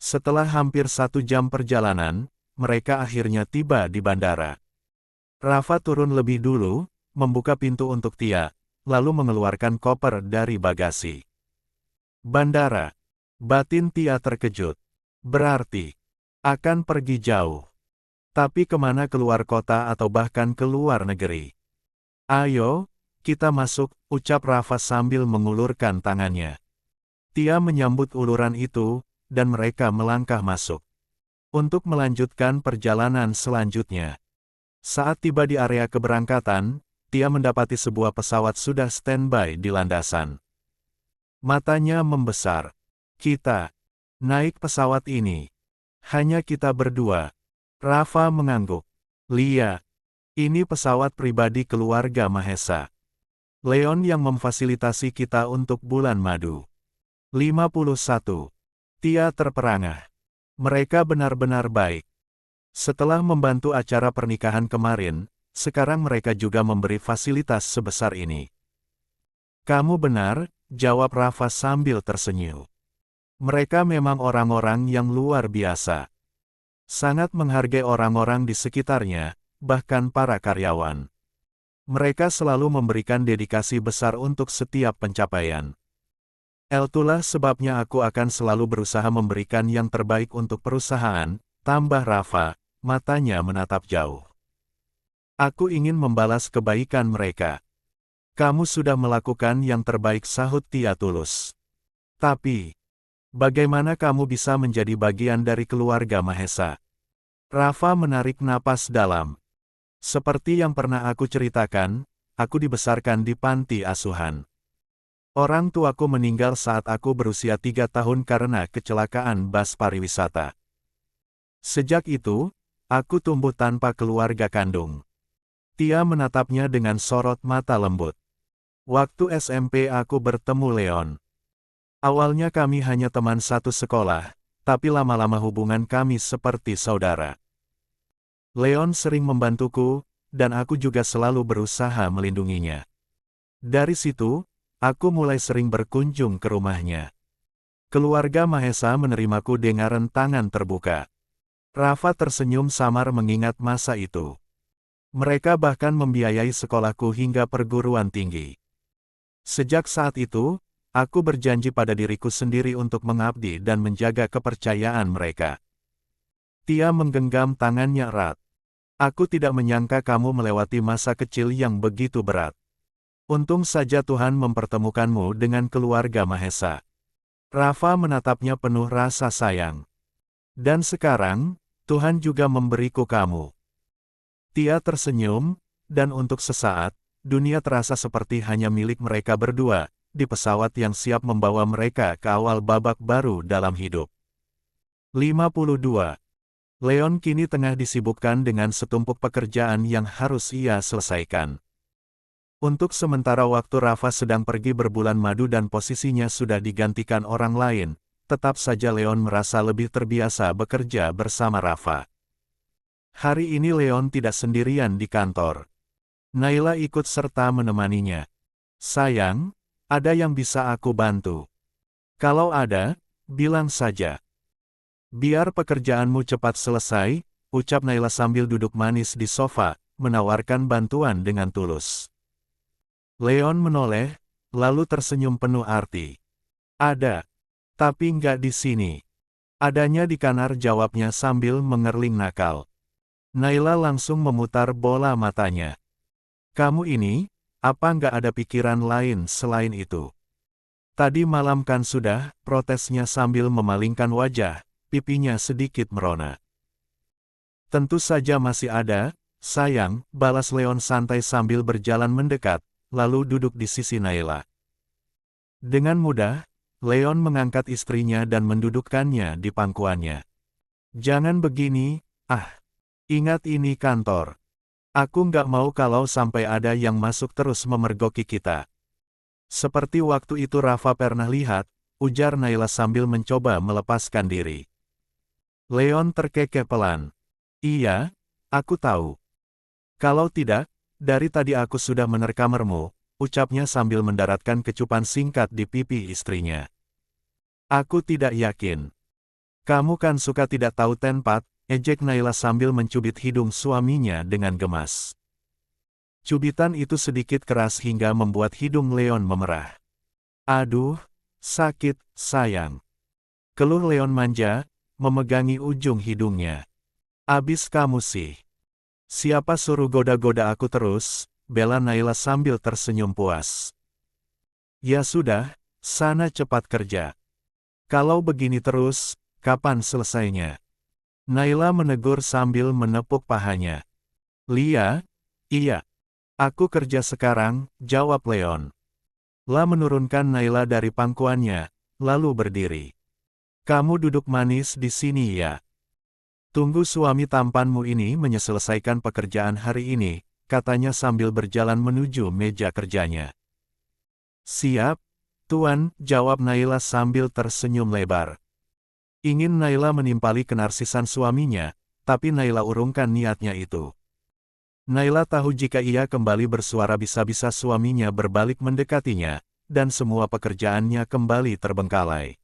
Setelah hampir 1 jam perjalanan, mereka akhirnya tiba di bandara. Rafa turun lebih dulu, membuka pintu untuk Tia, lalu mengeluarkan koper dari bagasi. Bandara. Batin Tia terkejut. Berarti, akan pergi jauh. Tapi kemana, keluar kota atau bahkan ke luar negeri? Ayo, kita masuk, ucap Rafa sambil mengulurkan tangannya. Tia menyambut uluran itu, dan mereka melangkah masuk. Untuk melanjutkan perjalanan selanjutnya. Saat tiba di area keberangkatan, Tia mendapati sebuah pesawat sudah standby di landasan. Matanya membesar. Kita naik pesawat ini. Hanya kita berdua. Rafa mengangguk. Lia, ini pesawat pribadi keluarga Mahesa. Leon yang memfasilitasi kita untuk bulan madu. 51. Tia terperangah. Mereka benar-benar baik. Setelah membantu acara pernikahan kemarin, sekarang mereka juga memberi fasilitas sebesar ini. Kamu benar, jawab Rafa sambil tersenyum. Mereka memang orang-orang yang luar biasa. Sangat menghargai orang-orang di sekitarnya, bahkan para karyawan. Mereka selalu memberikan dedikasi besar untuk setiap pencapaian. Itulah sebabnya aku akan selalu berusaha memberikan yang terbaik untuk perusahaan, tambah Rafa, matanya menatap jauh. Aku ingin membalas kebaikan mereka. Kamu sudah melakukan yang terbaik, sahut Tia tulus. Tapi, bagaimana kamu bisa menjadi bagian dari keluarga Mahesa? Rafa menarik napas dalam. Seperti yang pernah aku ceritakan, aku dibesarkan di panti asuhan. Orang tuaku meninggal saat aku berusia 3 tahun karena kecelakaan bus pariwisata. Sejak itu, aku tumbuh tanpa keluarga kandung. Tia menatapnya dengan sorot mata lembut. Waktu SMP aku bertemu Leon. Awalnya kami hanya teman satu sekolah, tapi lama-lama hubungan kami seperti saudara. Leon sering membantuku, dan aku juga selalu berusaha melindunginya. Dari situ, aku mulai sering berkunjung ke rumahnya. Keluarga Mahesa menerimaku dengan tangan terbuka. Rafa tersenyum samar mengingat masa itu. Mereka bahkan membiayai sekolahku hingga perguruan tinggi. Sejak saat itu, aku berjanji pada diriku sendiri untuk mengabdi dan menjaga kepercayaan mereka. Tia menggenggam tangannya erat. Aku tidak menyangka kamu melewati masa kecil yang begitu berat. Untung saja Tuhan mempertemukanmu dengan keluarga Mahesa. Rafa menatapnya penuh rasa sayang. Dan sekarang, Tuhan juga memberiku kamu. Tia tersenyum, dan untuk sesaat, dunia terasa seperti hanya milik mereka berdua, di pesawat yang siap membawa mereka ke awal babak baru dalam hidup. 52. Leon kini tengah disibukkan dengan setumpuk pekerjaan yang harus ia selesaikan. Untuk sementara waktu Rafa sedang pergi berbulan madu dan posisinya sudah digantikan orang lain, tetap saja Leon merasa lebih terbiasa bekerja bersama Rafa. Hari ini Leon tidak sendirian di kantor. Naila ikut serta menemaninya. Sayang, ada yang bisa aku bantu? Kalau ada, bilang saja. Biar pekerjaanmu cepat selesai, ucap Naila sambil duduk manis di sofa, menawarkan bantuan dengan tulus. Leon menoleh, lalu tersenyum penuh arti. Ada. Tapi nggak di sini. Adanya di kamar, jawabnya sambil mengerling nakal. Naila langsung memutar bola matanya. Kamu ini, apa nggak ada pikiran lain selain itu? Tadi malam kan sudah, protesnya sambil memalingkan wajah, pipinya sedikit merona. Tentu saja masih ada, sayang, balas Leon santai sambil berjalan mendekat, lalu duduk di sisi Naila. Dengan mudah, Leon mengangkat istrinya dan mendudukkannya di pangkuannya. Jangan begini, ingat ini kantor. Aku nggak mau kalau sampai ada yang masuk terus memergoki kita. Seperti waktu itu Rafa pernah lihat, ujar Naila sambil mencoba melepaskan diri. Leon terkekeh pelan. Iya, aku tahu. Kalau tidak, dari tadi aku sudah menerkamermu, ucapnya sambil mendaratkan kecupan singkat di pipi istrinya. Aku tidak yakin. Kamu kan suka tidak tahu tempat, ejek Naila sambil mencubit hidung suaminya dengan gemas. Cubitan itu sedikit keras hingga membuat hidung Leon memerah. Aduh, sakit, sayang. Keluh Leon manja, memegangi ujung hidungnya. Abis kamu sih. Siapa suruh goda-goda aku terus, bela Naila sambil tersenyum puas. Ya sudah, sana cepat kerja. Kalau begini terus, kapan selesainya? Naila menegur sambil menepuk pahanya. Lia, iya. Aku kerja sekarang, jawab Leon. La menurunkan Naila dari pangkuannya, lalu berdiri. Kamu duduk manis di sini ya. Tunggu suami tampanmu ini menyelesaikan pekerjaan hari ini, katanya sambil berjalan menuju meja kerjanya. Siap, Tuan, jawab Naila sambil tersenyum lebar. Ingin Naila menimpali kenarsisan suaminya, tapi Naila urungkan niatnya itu. Naila tahu jika ia kembali bersuara bisa-bisa suaminya berbalik mendekatinya, dan semua pekerjaannya kembali terbengkalai.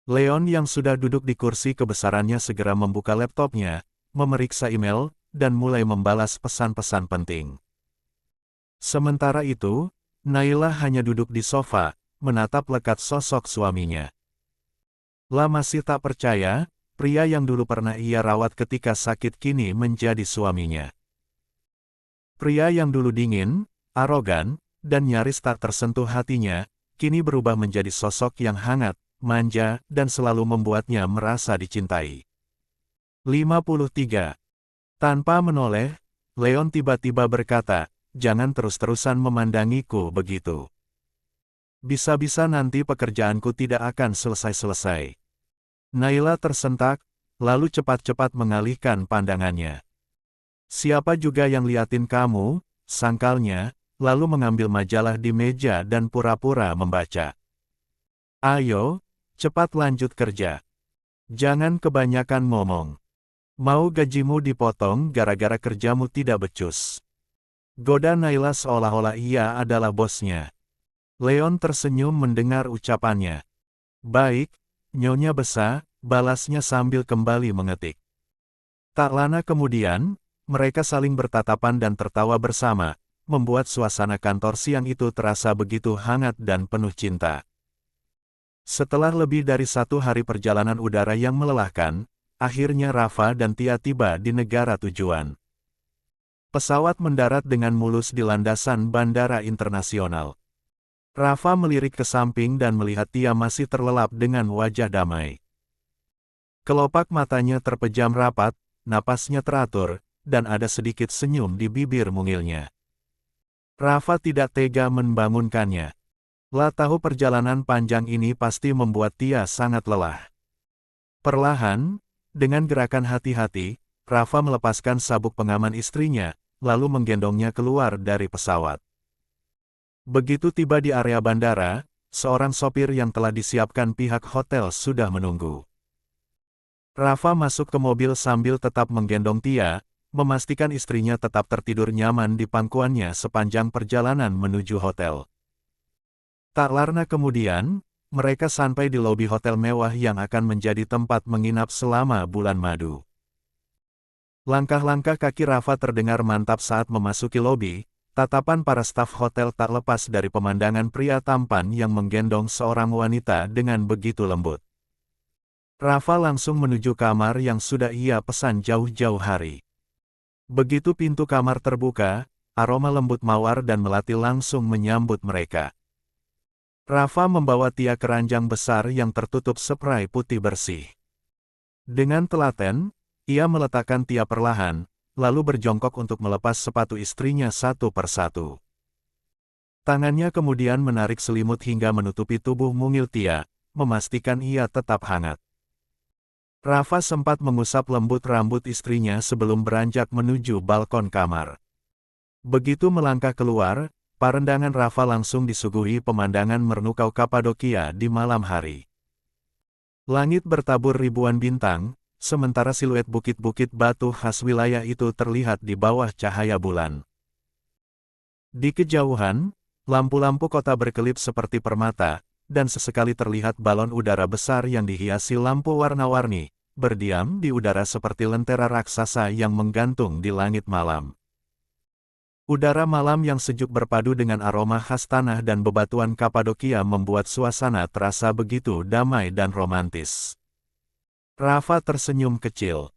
Leon yang sudah duduk di kursi kebesarannya segera membuka laptopnya, memeriksa email, dan mulai membalas pesan-pesan penting. Sementara itu, Naila hanya duduk di sofa, menatap lekat sosok suaminya. La masih tak percaya, pria yang dulu pernah ia rawat ketika sakit kini menjadi suaminya. Pria yang dulu dingin, arogan, dan nyaris tak tersentuh hatinya, kini berubah menjadi sosok yang hangat, manja, dan selalu membuatnya merasa dicintai. 53. Tanpa menoleh, Leon tiba-tiba berkata, jangan terus-terusan memandangiku begitu. Bisa-bisa nanti pekerjaanku tidak akan selesai-selesai. Naila tersentak, lalu cepat-cepat mengalihkan pandangannya. Siapa juga yang liatin kamu, sangkalnya, lalu mengambil majalah di meja dan pura-pura membaca. Ayo, cepat lanjut kerja. Jangan kebanyakan ngomong. Mau gajimu dipotong gara-gara kerjamu tidak becus. Goda Naila seolah-olah ia adalah bosnya. Leon tersenyum mendengar ucapannya. Baik, Nyonya Besar, balasnya sambil kembali mengetik. Tak lama kemudian, mereka saling bertatapan dan tertawa bersama, membuat suasana kantor siang itu terasa begitu hangat dan penuh cinta. Setelah lebih dari 1 hari perjalanan udara yang melelahkan, akhirnya Rafa dan Tia tiba di negara tujuan. Pesawat mendarat dengan mulus di landasan bandara internasional. Rafa melirik ke samping dan melihat Tia masih terlelap dengan wajah damai. Kelopak matanya terpejam rapat, napasnya teratur, dan ada sedikit senyum di bibir mungilnya. Rafa tidak tega membangunkannya. La tahu perjalanan panjang ini pasti membuat Tia sangat lelah. Perlahan, dengan gerakan hati-hati, Rafa melepaskan sabuk pengaman istrinya, lalu menggendongnya keluar dari pesawat. Begitu tiba di area bandara, seorang sopir yang telah disiapkan pihak hotel sudah menunggu. Rafa masuk ke mobil sambil tetap menggendong Tia, memastikan istrinya tetap tertidur nyaman di pangkuannya sepanjang perjalanan menuju hotel. Tak lama kemudian, mereka sampai di lobi hotel mewah yang akan menjadi tempat menginap selama bulan madu. Langkah-langkah kaki Rafa terdengar mantap saat memasuki lobi. Tatapan para staf hotel tak lepas dari pemandangan pria tampan yang menggendong seorang wanita dengan begitu lembut. Rafa langsung menuju kamar yang sudah ia pesan jauh-jauh hari. Begitu pintu kamar terbuka, aroma lembut mawar dan melati langsung menyambut mereka. Rafa membawa Tia keranjang besar yang tertutup spray putih bersih. Dengan telaten, ia meletakkan Tia perlahan, lalu berjongkok untuk melepas sepatu istrinya satu persatu. Tangannya kemudian menarik selimut hingga menutupi tubuh mungil Tia, memastikan ia tetap hangat. Rafa sempat mengusap lembut rambut istrinya sebelum beranjak menuju balkon kamar. Begitu melangkah keluar, pandangan Rafa langsung disuguhi pemandangan mernukau Kapadokia di malam hari. Langit bertabur ribuan bintang, sementara siluet bukit-bukit batu khas wilayah itu terlihat di bawah cahaya bulan. Di kejauhan, lampu-lampu kota berkelip seperti permata, dan sesekali terlihat balon udara besar yang dihiasi lampu warna-warni, berdiam di udara seperti lentera raksasa yang menggantung di langit malam. Udara malam yang sejuk berpadu dengan aroma khas tanah dan bebatuan Kapadokia membuat suasana terasa begitu damai dan romantis. Rafa tersenyum kecil.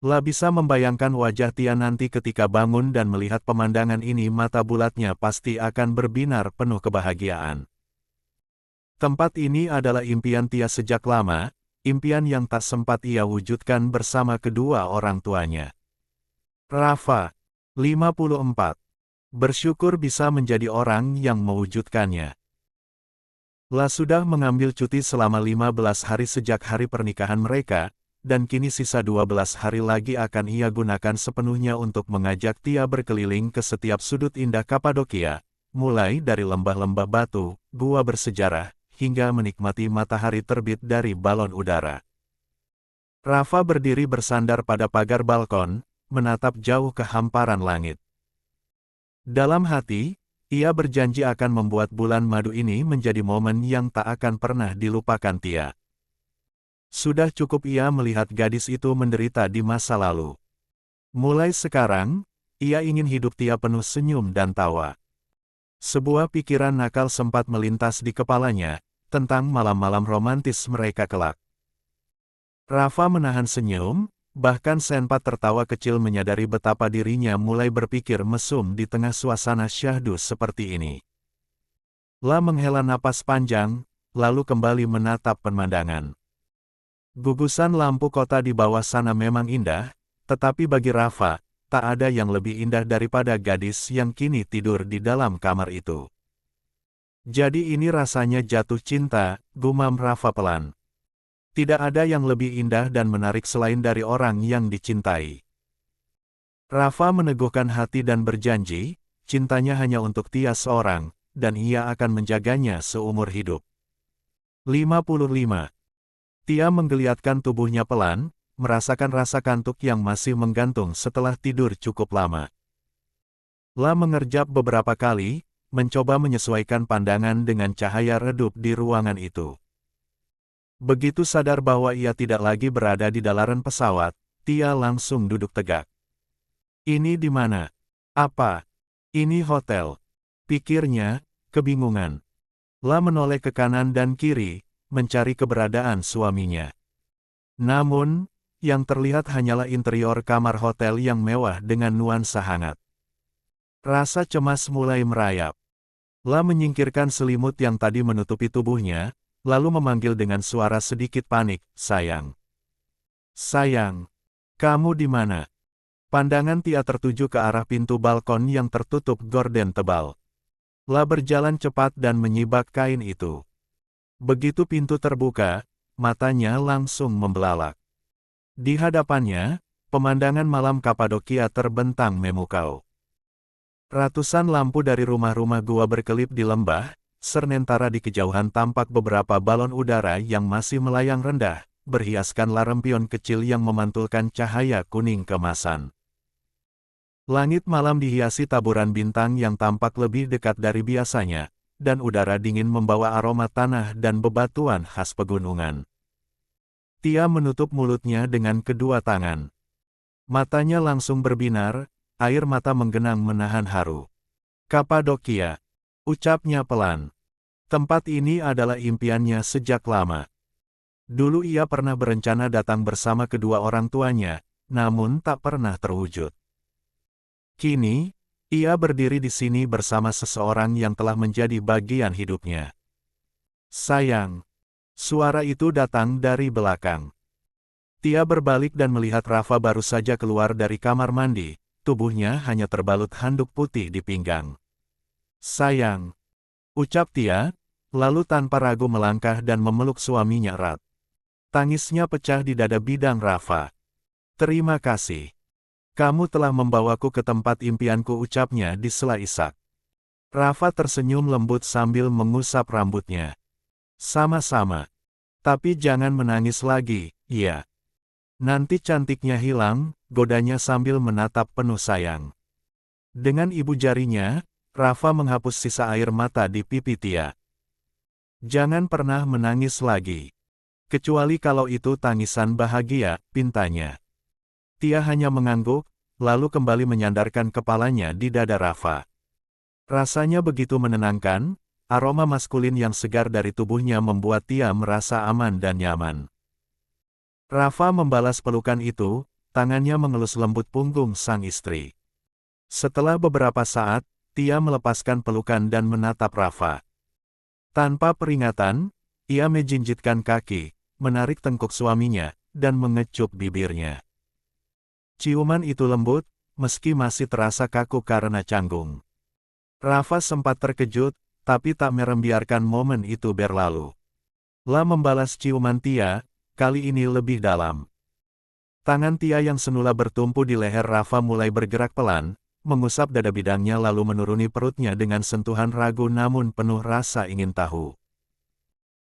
La bisa membayangkan wajah Tia nanti ketika bangun dan melihat pemandangan ini, mata bulatnya pasti akan berbinar penuh kebahagiaan. Tempat ini adalah impian Tia sejak lama, impian yang tak sempat ia wujudkan bersama kedua orang tuanya. Rafa, 54. Bersyukur bisa menjadi orang yang mewujudkannya. La sudah mengambil cuti selama 15 hari sejak hari pernikahan mereka, dan kini sisa 12 hari lagi akan ia gunakan sepenuhnya untuk mengajak Tia berkeliling ke setiap sudut indah Kapadokia, mulai dari lembah-lembah batu, gua bersejarah, hingga menikmati matahari terbit dari balon udara. Rafa berdiri bersandar pada pagar balkon, menatap jauh ke hamparan langit. Dalam hati, ia berjanji akan membuat bulan madu ini menjadi momen yang tak akan pernah dilupakan Tia. Sudah cukup ia melihat gadis itu menderita di masa lalu. Mulai sekarang, ia ingin hidup Tia penuh senyum dan tawa. Sebuah pikiran nakal sempat melintas di kepalanya, tentang malam-malam romantis mereka kelak. Rafa menahan senyum, bahkan sempat tertawa kecil menyadari betapa dirinya mulai berpikir mesum di tengah suasana syahdu seperti ini. La menghela napas panjang, lalu kembali menatap pemandangan. Gugusan lampu kota di bawah sana memang indah, tetapi bagi Rafa, tak ada yang lebih indah daripada gadis yang kini tidur di dalam kamar itu. Jadi ini rasanya jatuh cinta, gumam Rafa pelan. Tidak ada yang lebih indah dan menarik selain dari orang yang dicintai. Rafa meneguhkan hati dan berjanji, cintanya hanya untuk Tia seorang, dan ia akan menjaganya seumur hidup. 55. Tia menggeliatkan tubuhnya pelan, merasakan rasa kantuk yang masih menggantung setelah tidur cukup lama. La mengerjap beberapa kali, mencoba menyesuaikan pandangan dengan cahaya redup di ruangan itu. Begitu sadar bahwa ia tidak lagi berada di dalaran pesawat, Tia langsung duduk tegak. Ini di mana? Apa? Ini hotel. Pikirnya, kebingungan. La menoleh ke kanan dan kiri, mencari keberadaan suaminya. Namun, yang terlihat hanyalah interior kamar hotel yang mewah dengan nuansa hangat. Rasa cemas mulai merayap. La menyingkirkan selimut yang tadi menutupi tubuhnya, lalu memanggil dengan suara sedikit panik, "Sayang. Sayang. Kamu di mana?" Pandangan Tia tertuju ke arah pintu balkon yang tertutup gorden tebal. La berjalan cepat dan menyibak kain itu. Begitu pintu terbuka, matanya langsung membelalak. Di hadapannya, pemandangan malam Kapadokia terbentang memukau. Ratusan lampu dari rumah-rumah gua berkelip di lembah, sementara di kejauhan tampak beberapa balon udara yang masih melayang rendah, berhiaskan lampion kecil yang memantulkan cahaya kuning kemasan. Langit malam dihiasi taburan bintang yang tampak lebih dekat dari biasanya, dan udara dingin membawa aroma tanah dan bebatuan khas pegunungan. Tia menutup mulutnya dengan kedua tangan. Matanya langsung berbinar, air mata menggenang menahan haru. "Kapadokia," ucapnya pelan. Tempat ini adalah impiannya sejak lama. Dulu ia pernah berencana datang bersama kedua orang tuanya, namun tak pernah terwujud. Kini, ia berdiri di sini bersama seseorang yang telah menjadi bagian hidupnya. "Sayang." Suara itu datang dari belakang. Tia berbalik dan melihat Rafa baru saja keluar dari kamar mandi, tubuhnya hanya terbalut handuk putih di pinggang. "Sayang," ucap Tia, lalu tanpa ragu melangkah dan memeluk suaminya erat. Tangisnya pecah di dada bidang Rafa. "Terima kasih. Kamu telah membawaku ke tempat impianku," ucapnya di sela isak. Rafa tersenyum lembut sambil mengusap rambutnya. "Sama-sama. Tapi jangan menangis lagi, ya. Nanti cantiknya hilang," godanya sambil menatap penuh sayang. Dengan ibu jarinya, Rafa menghapus sisa air mata di pipi Tia. Jangan pernah menangis lagi. Kecuali kalau itu tangisan bahagia, pintanya. Tia hanya mengangguk, lalu kembali menyandarkan kepalanya di dada Rafa. Rasanya begitu menenangkan, aroma maskulin yang segar dari tubuhnya membuat Tia merasa aman dan nyaman. Rafa membalas pelukan itu, tangannya mengelus lembut punggung sang istri. Setelah beberapa saat, Tia melepaskan pelukan dan menatap Rafa. Tanpa peringatan, ia menjinjitkan kaki, menarik tengkuk suaminya, dan mengecup bibirnya. Ciuman itu lembut, meski masih terasa kaku karena canggung. Rafa sempat terkejut, tapi tak membiarkan momen itu berlalu. La membalas ciuman Tia, kali ini lebih dalam. Tangan Tia yang semula bertumpu di leher Rafa mulai bergerak pelan, mengusap dada bidangnya lalu menuruni perutnya dengan sentuhan ragu namun penuh rasa ingin tahu.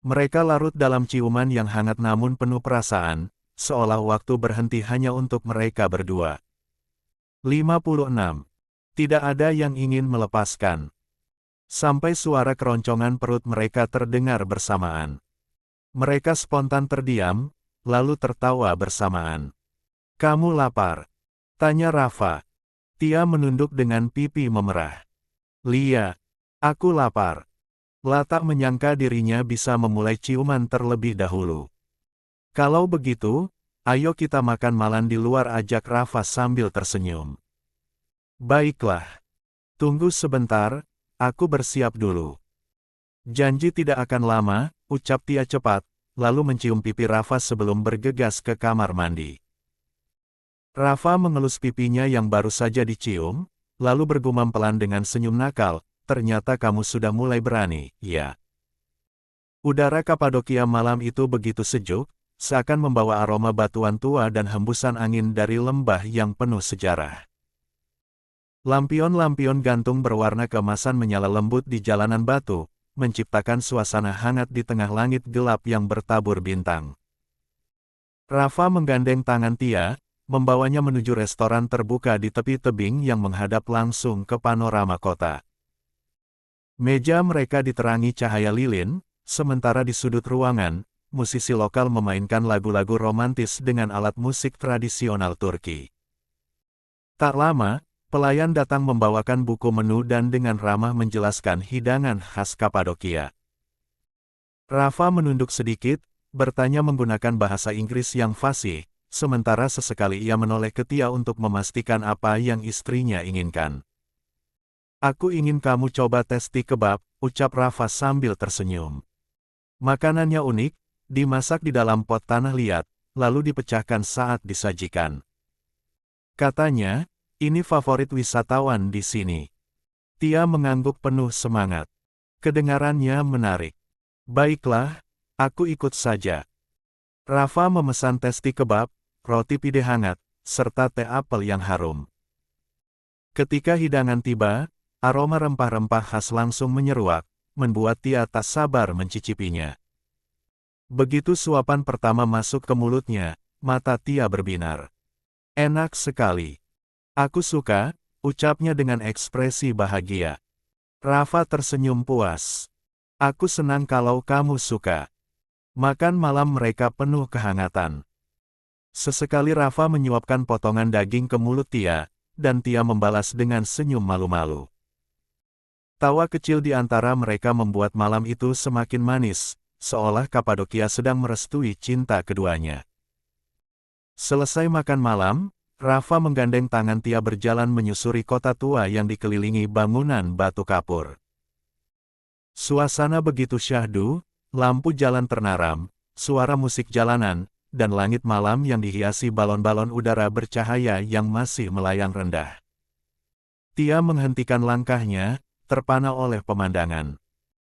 Mereka larut dalam ciuman yang hangat namun penuh perasaan, seolah waktu berhenti hanya untuk mereka berdua. 56. Tidak ada yang ingin melepaskan. Sampai suara keroncongan perut mereka terdengar bersamaan. Mereka spontan terdiam, lalu tertawa bersamaan. Kamu lapar? Tanya Rafa. Tia menunduk dengan pipi memerah. Lia, aku lapar. La tak menyangka dirinya bisa memulai ciuman terlebih dahulu. Kalau begitu, ayo kita makan malam di luar, ajak Rafa sambil tersenyum. Baiklah. Tunggu sebentar, aku bersiap dulu. Janji tidak akan lama, ucap Tia cepat, lalu mencium pipi Rafa sebelum bergegas ke kamar mandi. Rafa mengelus pipinya yang baru saja dicium, lalu bergumam pelan dengan senyum nakal, ternyata kamu sudah mulai berani, ya. Udara Kapadokia malam itu begitu sejuk, seakan membawa aroma batuan tua dan hembusan angin dari lembah yang penuh sejarah. Lampion-lampion gantung berwarna keemasan menyala lembut di jalanan batu, menciptakan suasana hangat di tengah langit gelap yang bertabur bintang. Rafa menggandeng tangan Tia, membawanya menuju restoran terbuka di tepi tebing yang menghadap langsung ke panorama kota. Meja mereka diterangi cahaya lilin, sementara di sudut ruangan, musisi lokal memainkan lagu-lagu romantis dengan alat musik tradisional Turki. Tak lama, pelayan datang membawakan buku menu dan dengan ramah menjelaskan hidangan khas Kapadokia. Rafa menunduk sedikit, bertanya menggunakan bahasa Inggris yang fasih, sementara sesekali ia menoleh ke Tia untuk memastikan apa yang istrinya inginkan. Aku ingin kamu coba tes tea kebab, ucap Rafa sambil tersenyum. Makanannya unik, dimasak di dalam pot tanah liat, lalu dipecahkan saat disajikan. Katanya, ini favorit wisatawan di sini. Tia mengangguk penuh semangat. Kedengarannya menarik. Baiklah, aku ikut saja. Rafa memesan tes tea kebab, roti pide hangat, serta teh apel yang harum. Ketika hidangan tiba, aroma rempah-rempah khas langsung menyeruak, membuat Tia tak sabar mencicipinya. Begitu suapan pertama masuk ke mulutnya, mata Tia berbinar. Enak sekali. Aku suka, ucapnya dengan ekspresi bahagia. Rafa tersenyum puas. Aku senang kalau kamu suka. Makan malam mereka penuh kehangatan. Sesekali Rafa menyuapkan potongan daging ke mulut Tia, dan Tia membalas dengan senyum malu-malu. Tawa kecil di antara mereka membuat malam itu semakin manis, seolah Kapadokia sedang merestui cinta keduanya. Selesai makan malam, Rafa menggandeng tangan Tia berjalan menyusuri kota tua yang dikelilingi bangunan batu kapur. Suasana begitu syahdu, lampu jalan ternaram, suara musik jalanan, dan langit malam yang dihiasi balon-balon udara bercahaya yang masih melayang rendah. Tia menghentikan langkahnya, terpana oleh pemandangan.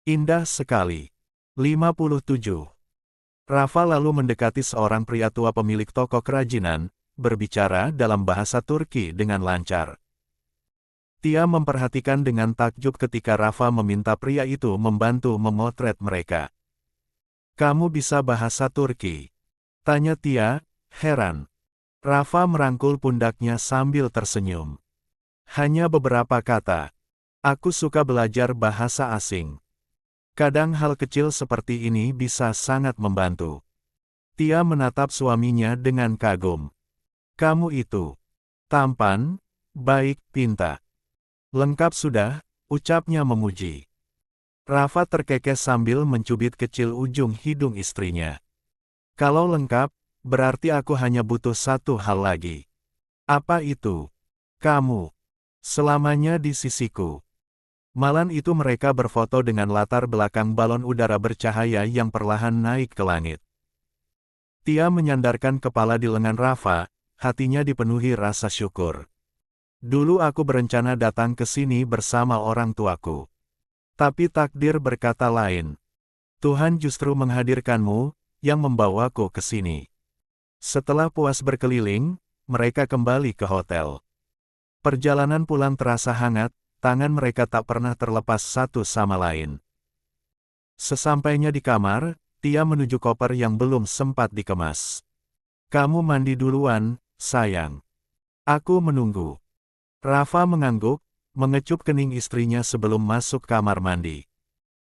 Indah sekali. 57. Rafa lalu mendekati seorang pria tua pemilik toko kerajinan, berbicara dalam bahasa Turki dengan lancar. Tia memperhatikan dengan takjub ketika Rafa meminta pria itu membantu memotret mereka. Kamu bisa bahasa Turki? Tanya Tia, heran. Rafa merangkul pundaknya sambil tersenyum. Hanya beberapa kata. Aku suka belajar bahasa asing. Kadang hal kecil seperti ini bisa sangat membantu. Tia menatap suaminya dengan kagum. Kamu itu tampan, baik, pintar. Lengkap sudah, ucapnya memuji. Rafa terkekeh sambil mencubit kecil ujung hidung istrinya. Kalau lengkap, berarti aku hanya butuh satu hal lagi. Apa itu? Kamu. Selamanya di sisiku. Malam itu mereka berfoto dengan latar belakang balon udara bercahaya yang perlahan naik ke langit. Tia menyandarkan kepala di lengan Rafa, hatinya dipenuhi rasa syukur. Dulu aku berencana datang ke sini bersama orang tuaku. Tapi takdir berkata lain. Tuhan justru menghadirkanmu, yang membawaku ke sini. Setelah puas berkeliling, mereka kembali ke hotel. Perjalanan pulang terasa hangat, tangan mereka tak pernah terlepas satu sama lain. Sesampainya di kamar, Tia menuju koper yang belum sempat dikemas. Kamu mandi duluan, sayang. Aku menunggu. Rafa mengangguk, mengecup kening istrinya sebelum masuk kamar mandi.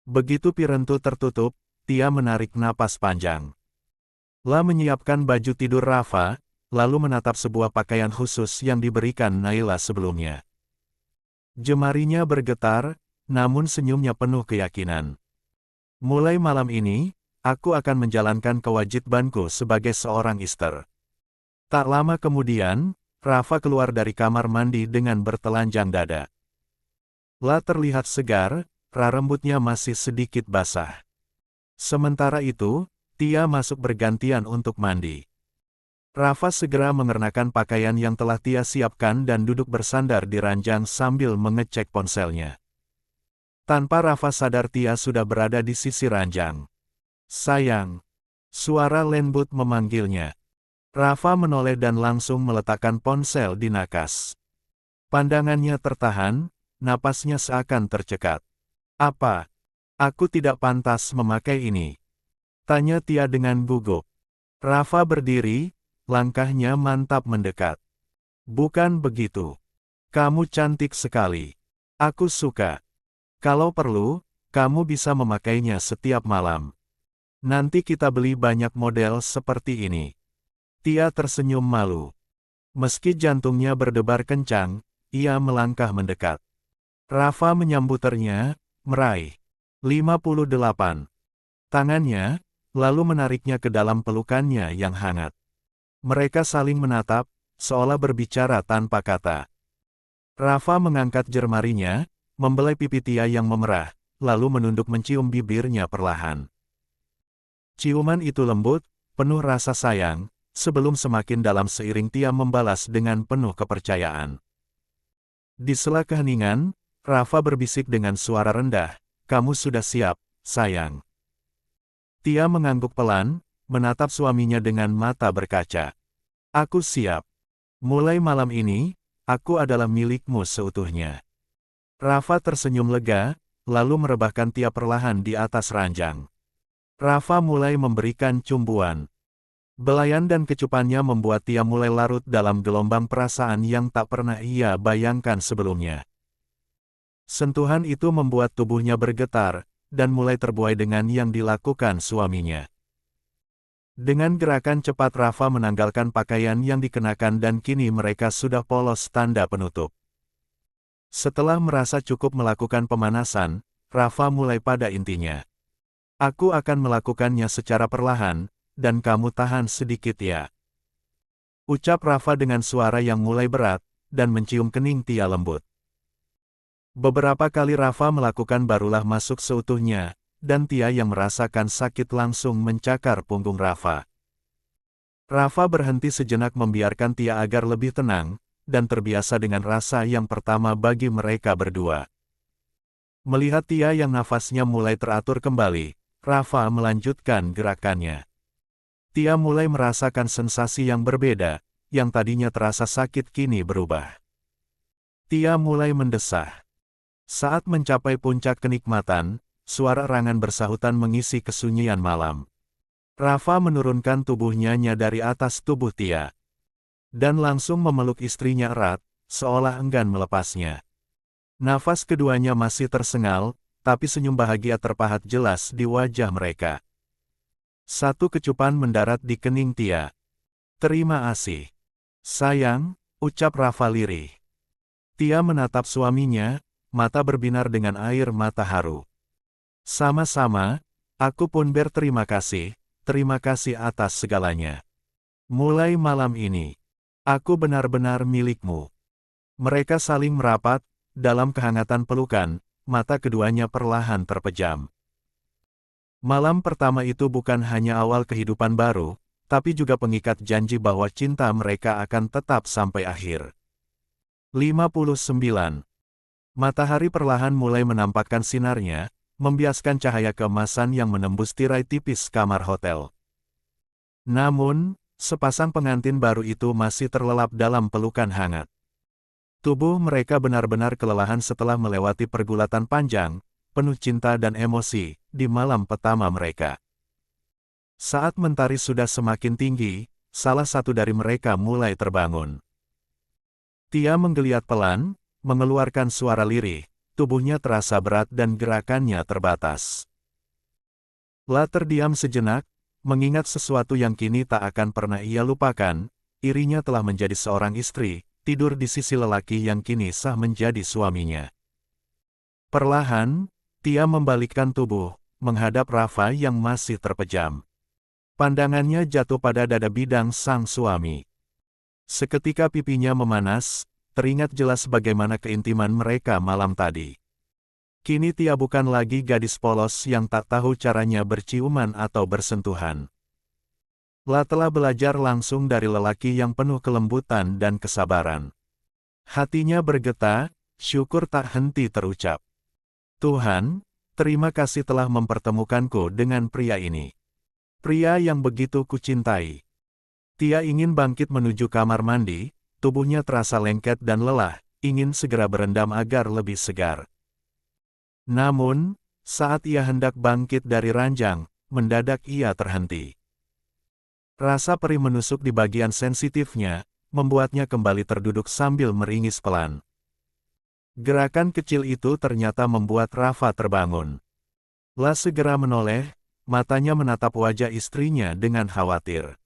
Begitu pintu tertutup, Tia menarik napas panjang. La menyiapkan baju tidur Rafa, lalu menatap sebuah pakaian khusus yang diberikan Naila sebelumnya. Jemarinya bergetar, namun senyumnya penuh keyakinan. Mulai malam ini, aku akan menjalankan kewajibanku sebagai seorang istri. Tak lama kemudian, Rafa keluar dari kamar mandi dengan bertelanjang dada. La terlihat segar, rambutnya masih sedikit basah. Sementara itu, Tia masuk bergantian untuk mandi. Rafa segera mengenakan pakaian yang telah Tia siapkan dan duduk bersandar di ranjang sambil mengecek ponselnya. Tanpa Rafa sadar Tia sudah berada di sisi ranjang. Sayang. Suara lembut memanggilnya. Rafa menoleh dan langsung meletakkan ponsel di nakas. Pandangannya tertahan, napasnya seakan tercekat. Apa? Aku tidak pantas memakai ini. Tanya Tia dengan gugup. Rafa berdiri, langkahnya mantap mendekat. Bukan begitu. Kamu cantik sekali. Aku suka. Kalau perlu, kamu bisa memakainya setiap malam. Nanti kita beli banyak model seperti ini. Tia tersenyum malu. Meski jantungnya berdebar kencang, ia melangkah mendekat. Rafa menyambuternya, meraih 58 tangannya, lalu menariknya ke dalam pelukannya yang hangat. Mereka saling menatap, seolah berbicara tanpa kata. Rafa mengangkat jemarinya, membelai pipi Tia yang memerah, lalu menunduk mencium bibirnya perlahan. Ciuman itu lembut, penuh rasa sayang, sebelum semakin dalam seiring Tia membalas dengan penuh kepercayaan. Di sela keheningan, Rafa berbisik dengan suara rendah, kamu sudah siap, sayang. Tia mengangguk pelan, menatap suaminya dengan mata berkaca. Aku siap. Mulai malam ini, aku adalah milikmu seutuhnya. Rafa tersenyum lega, lalu merebahkan Tia perlahan di atas ranjang. Rafa mulai memberikan cumbuan. Belayan dan kecupannya membuat Tia mulai larut dalam gelombang perasaan yang tak pernah ia bayangkan sebelumnya. Sentuhan itu membuat tubuhnya bergetar, dan mulai terbuai dengan yang dilakukan suaminya. Dengan gerakan cepat Rafa menanggalkan pakaian yang dikenakan dan kini mereka sudah polos tanda penutup. Setelah merasa cukup melakukan pemanasan, Rafa mulai pada intinya. Aku akan melakukannya secara perlahan, dan kamu tahan sedikit ya. Ucap Rafa dengan suara yang mulai berat, dan mencium kening Tia lembut. Beberapa kali Rafa melakukan barulah masuk seutuhnya, dan Tia yang merasakan sakit langsung mencakar punggung Rafa. Rafa berhenti sejenak membiarkan Tia agar lebih tenang, dan terbiasa dengan rasa yang pertama bagi mereka berdua. Melihat Tia yang nafasnya mulai teratur kembali, Rafa melanjutkan gerakannya. Tia mulai merasakan sensasi yang berbeda, yang tadinya terasa sakit kini berubah. Tia mulai mendesah. Saat mencapai puncak kenikmatan, suara erangan bersahutan mengisi kesunyian malam. Rafa menurunkan tubuhnya dari atas tubuh Tia. Dan langsung memeluk istrinya erat, seolah enggan melepasnya. Nafas keduanya masih tersengal, tapi senyum bahagia terpahat jelas di wajah mereka. Satu kecupan mendarat di kening Tia. "Terima kasih, sayang," ucap Rafa lirih. Tia menatap suaminya, mata berbinar dengan air mata haru. "Sama-sama, aku pun berterima kasih atas segalanya. Mulai malam ini, aku benar-benar milikmu." Mereka saling merapat, dalam kehangatan pelukan, mata keduanya perlahan terpejam. Malam pertama itu bukan hanya awal kehidupan baru, tapi juga pengikat janji bahwa cinta mereka akan tetap sampai akhir. 59. Matahari perlahan mulai menampakkan sinarnya, membiaskan cahaya keemasan yang menembus tirai tipis kamar hotel. Namun, sepasang pengantin baru itu masih terlelap dalam pelukan hangat. Tubuh mereka benar-benar kelelahan setelah melewati pergulatan panjang, penuh cinta dan emosi, di malam pertama mereka. Saat mentari sudah semakin tinggi, salah satu dari mereka mulai terbangun. Tia menggeliat pelan, mengeluarkan suara lirih, tubuhnya terasa berat dan gerakannya terbatas. La terdiam sejenak, mengingat sesuatu yang kini tak akan pernah ia lupakan, irinya telah menjadi seorang istri, tidur di sisi lelaki yang kini sah menjadi suaminya. Perlahan, Tia membalikkan tubuh, menghadap Rafa yang masih terpejam. Pandangannya jatuh pada dada bidang sang suami. Seketika pipinya memanas, teringat jelas bagaimana keintiman mereka malam tadi. Kini Tia bukan lagi gadis polos yang tak tahu caranya berciuman atau bersentuhan. La telah belajar langsung dari lelaki yang penuh kelembutan dan kesabaran. Hatinya bergetar, syukur tak henti terucap. "Tuhan, terima kasih telah mempertemukanku dengan pria ini. Pria yang begitu kucintai." Tia ingin bangkit menuju kamar mandi, tubuhnya terasa lengket dan lelah, ingin segera berendam agar lebih segar. Namun, saat ia hendak bangkit dari ranjang, mendadak ia terhenti. Rasa perih menusuk di bagian sensitifnya, membuatnya kembali terduduk sambil meringis pelan. Gerakan kecil itu ternyata membuat Rafa terbangun. La segera menoleh, matanya menatap wajah istrinya dengan khawatir.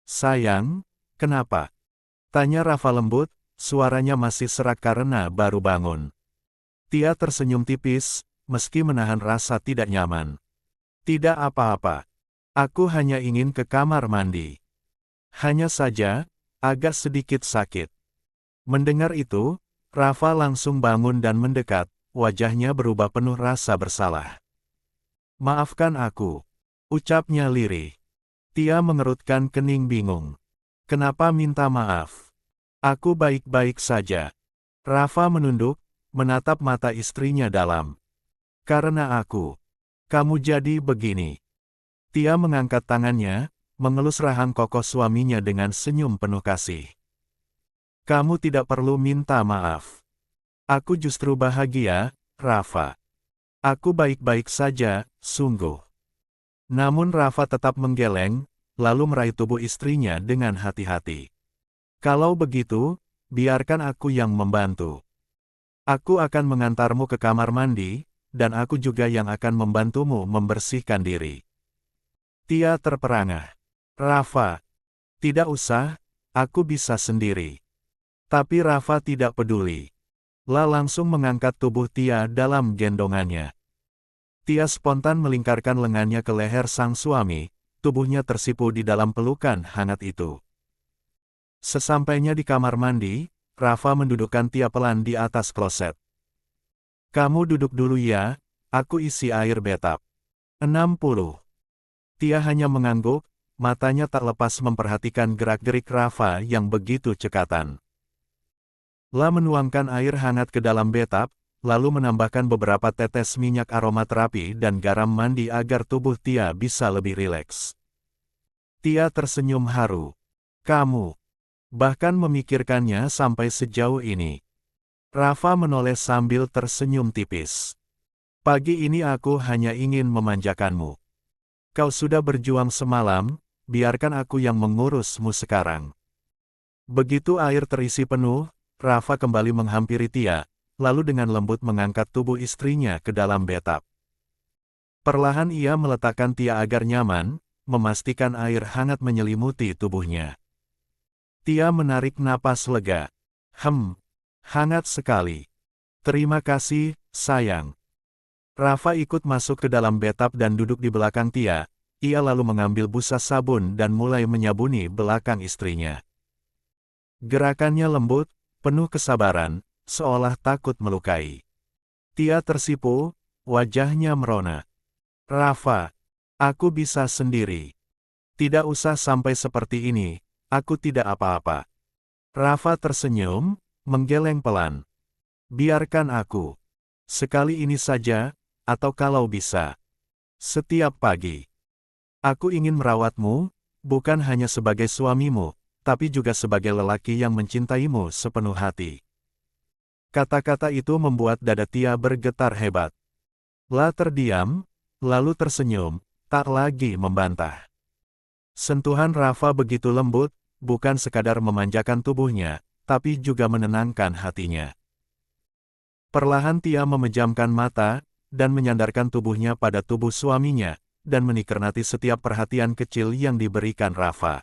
"Sayang, kenapa?" tanya Rafa lembut, suaranya masih serak karena baru bangun. Tia tersenyum tipis, meski menahan rasa tidak nyaman. "Tidak apa-apa. Aku hanya ingin ke kamar mandi. Hanya saja, agak sedikit sakit." Mendengar itu, Rafa langsung bangun dan mendekat, wajahnya berubah penuh rasa bersalah. "Maafkan aku," ucapnya lirih. Tia mengerutkan kening bingung. "Kenapa minta maaf? Aku baik-baik saja." Rafa menunduk, menatap mata istrinya dalam. "Karena aku. Kamu jadi begini." Tia mengangkat tangannya, mengelus rahang kokoh suaminya dengan senyum penuh kasih. "Kamu tidak perlu minta maaf. Aku justru bahagia, Rafa. Aku baik-baik saja, sungguh." Namun Rafa tetap menggeleng, lalu meraih tubuh istrinya dengan hati-hati. "Kalau begitu, biarkan aku yang membantu. Aku akan mengantarmu ke kamar mandi, dan aku juga yang akan membantumu membersihkan diri." Tia terperangah. "Rafa, tidak usah, aku bisa sendiri." Tapi Rafa tidak peduli. La langsung mengangkat tubuh Tia dalam gendongannya. Tia spontan melingkarkan lengannya ke leher sang suami, tubuhnya tersipu di dalam pelukan hangat itu. Sesampainya di kamar mandi, Rafa mendudukkan Tia pelan di atas kloset. "Kamu duduk dulu ya, aku isi air bathtub." 60. Tia hanya mengangguk, matanya tak lepas memperhatikan gerak-gerik Rafa yang begitu cekatan. La menuangkan air hangat ke dalam bathtub, lalu menambahkan beberapa tetes minyak aromaterapi dan garam mandi agar tubuh Tia bisa lebih rileks. Tia tersenyum haru. "Kamu bahkan memikirkannya sampai sejauh ini." Rafa menoleh sambil tersenyum tipis. "Pagi ini aku hanya ingin memanjakanmu. Kau sudah berjuang semalam, biarkan aku yang mengurusmu sekarang." Begitu air terisi penuh, Rafa kembali menghampiri Tia, lalu dengan lembut mengangkat tubuh istrinya ke dalam bathtub. Perlahan ia meletakkan Tia agar nyaman, memastikan air hangat menyelimuti tubuhnya. Tia menarik napas lega. Hangat sekali. Terima kasih, sayang. Rafa ikut masuk ke dalam bathtub dan duduk di belakang Tia. Ia lalu mengambil busa sabun dan mulai menyabuni belakang istrinya. Gerakannya lembut, penuh kesabaran, seolah takut melukai. Tia tersipu, wajahnya merona. Rafa, aku bisa sendiri. Tidak usah sampai seperti ini, aku tidak apa-apa. Rafa tersenyum, menggeleng pelan. Biarkan aku. Sekali ini saja, atau kalau bisa. Setiap pagi. Aku ingin merawatmu, bukan hanya sebagai suamimu, tapi juga sebagai lelaki yang mencintaimu sepenuh hati. Kata-kata itu membuat dada Tia bergetar hebat. La terdiam, lalu tersenyum, tak lagi membantah. Sentuhan Rafa begitu lembut, bukan sekadar memanjakan tubuhnya, tapi juga menenangkan hatinya. Perlahan Tia memejamkan mata, dan menyandarkan tubuhnya pada tubuh suaminya, dan menikmati setiap perhatian kecil yang diberikan Rafa.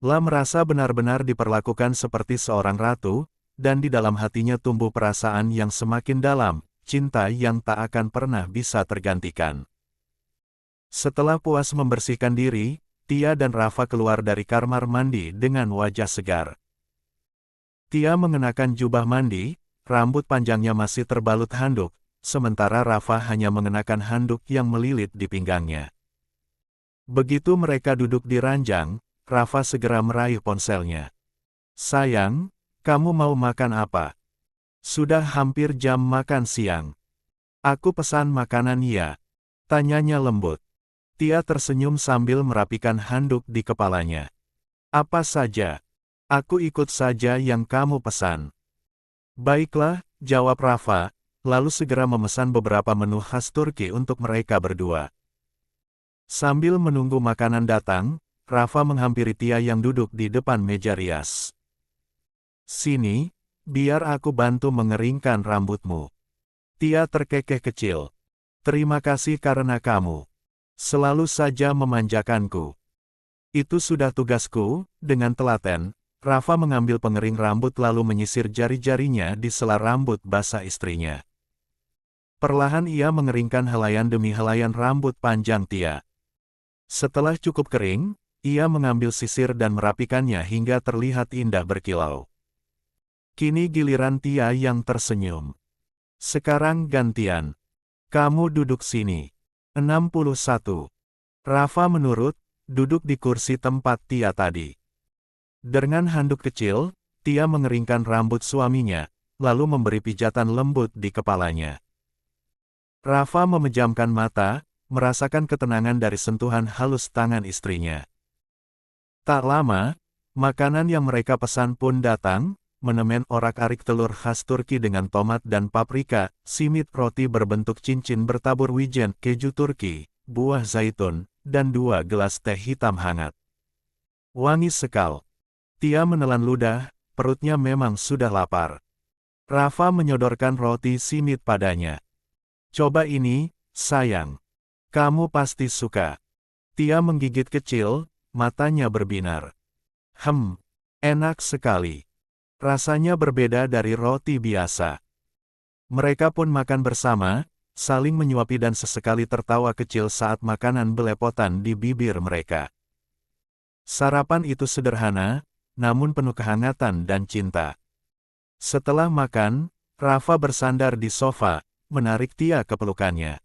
La merasa benar-benar diperlakukan seperti seorang ratu, dan di dalam hatinya tumbuh perasaan yang semakin dalam, cinta yang tak akan pernah bisa tergantikan. Setelah puas membersihkan diri, Tia dan Rafa keluar dari kamar mandi dengan wajah segar. Tia mengenakan jubah mandi, rambut panjangnya masih terbalut handuk, sementara Rafa hanya mengenakan handuk yang melilit di pinggangnya. Begitu mereka duduk di ranjang, Rafa segera meraih ponselnya. Sayang, kamu mau makan apa? Sudah hampir jam makan siang. Aku pesan makanan ya. Tanyanya lembut. Tia tersenyum sambil merapikan handuk di kepalanya. Apa saja? Aku ikut saja yang kamu pesan. Baiklah, jawab Rafa, lalu segera memesan beberapa menu khas Turki untuk mereka berdua. Sambil menunggu makanan datang, Rafa menghampiri Tia yang duduk di depan meja rias. Sini, biar aku bantu mengeringkan rambutmu. Tia terkekeh kecil. Terima kasih karena kamu selalu saja memanjakanku. Itu sudah tugasku. Dengan telaten, Rafa mengambil pengering rambut lalu menyisir jari-jarinya di sela rambut basah istrinya. Perlahan ia mengeringkan helaian demi helaian rambut panjang Tia. Setelah cukup kering, ia mengambil sisir dan merapikannya hingga terlihat indah berkilau. Kini giliran Tia yang tersenyum. Sekarang gantian. Kamu duduk sini. 61. Rafa menurut, duduk di kursi tempat Tia tadi. Dengan handuk kecil, Tia mengeringkan rambut suaminya, lalu memberi pijatan lembut di kepalanya. Rafa memejamkan mata, merasakan ketenangan dari sentuhan halus tangan istrinya. Tak lama, makanan yang mereka pesan pun datang, menemen orak-arik telur khas Turki dengan tomat dan paprika, simit roti berbentuk cincin bertabur wijen, keju Turki, buah zaitun, dan 2 gelas teh hitam hangat. Wangi sekal. Tia menelan ludah, perutnya memang sudah lapar. Rafa menyodorkan roti simit padanya. Coba ini, sayang. Kamu pasti suka. Tia menggigit kecil, matanya berbinar. Enak sekali. Rasanya berbeda dari roti biasa. Mereka pun makan bersama, saling menyuapi dan sesekali tertawa kecil saat makanan belepotan di bibir mereka. Sarapan itu sederhana, namun penuh kehangatan dan cinta. Setelah makan, Rafa bersandar di sofa, menarik Tia ke pelukannya.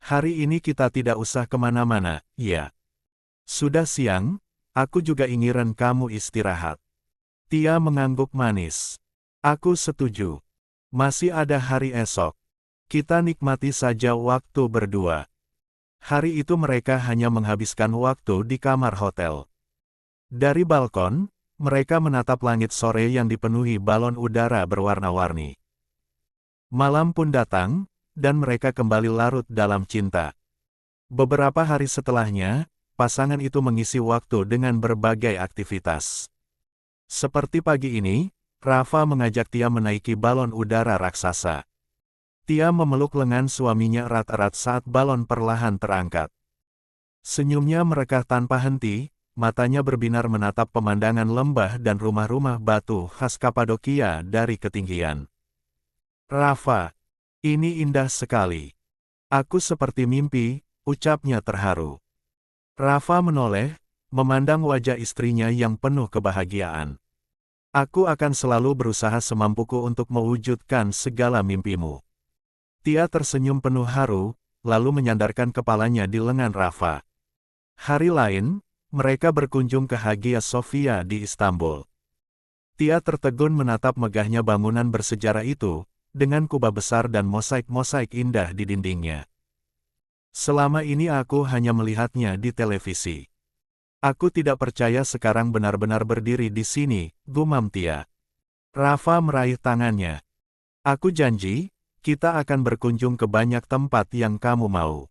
Hari ini kita tidak usah kemana-mana, ya. Sudah siang, aku juga ingin kamu istirahat. Tia mengangguk manis. Aku setuju. Masih ada hari esok. Kita nikmati saja waktu berdua. Hari itu mereka hanya menghabiskan waktu di kamar hotel. Dari balkon, mereka menatap langit sore yang dipenuhi balon udara berwarna-warni. Malam pun datang, dan mereka kembali larut dalam cinta. Beberapa hari setelahnya, pasangan itu mengisi waktu dengan berbagai aktivitas. Seperti pagi ini, Rafa mengajak Tia menaiki balon udara raksasa. Tia memeluk lengan suaminya erat-erat saat balon perlahan terangkat. Senyumnya merekah tanpa henti, matanya berbinar menatap pemandangan lembah dan rumah-rumah batu khas Kapadokia dari ketinggian. Rafa, ini indah sekali. Aku seperti mimpi, ucapnya terharu. Rafa menoleh, memandang wajah istrinya yang penuh kebahagiaan. Aku akan selalu berusaha semampuku untuk mewujudkan segala mimpimu. Tia tersenyum penuh haru, lalu menyandarkan kepalanya di lengan Rafa. Hari lain, mereka berkunjung ke Hagia Sophia di Istanbul. Tia tertegun menatap megahnya bangunan bersejarah itu, dengan kubah besar dan mosaik-mosaik indah di dindingnya. Selama ini aku hanya melihatnya di televisi. Aku tidak percaya sekarang benar-benar berdiri di sini, gumam Tia. Rafa meraih tangannya. Aku janji, kita akan berkunjung ke banyak tempat yang kamu mau.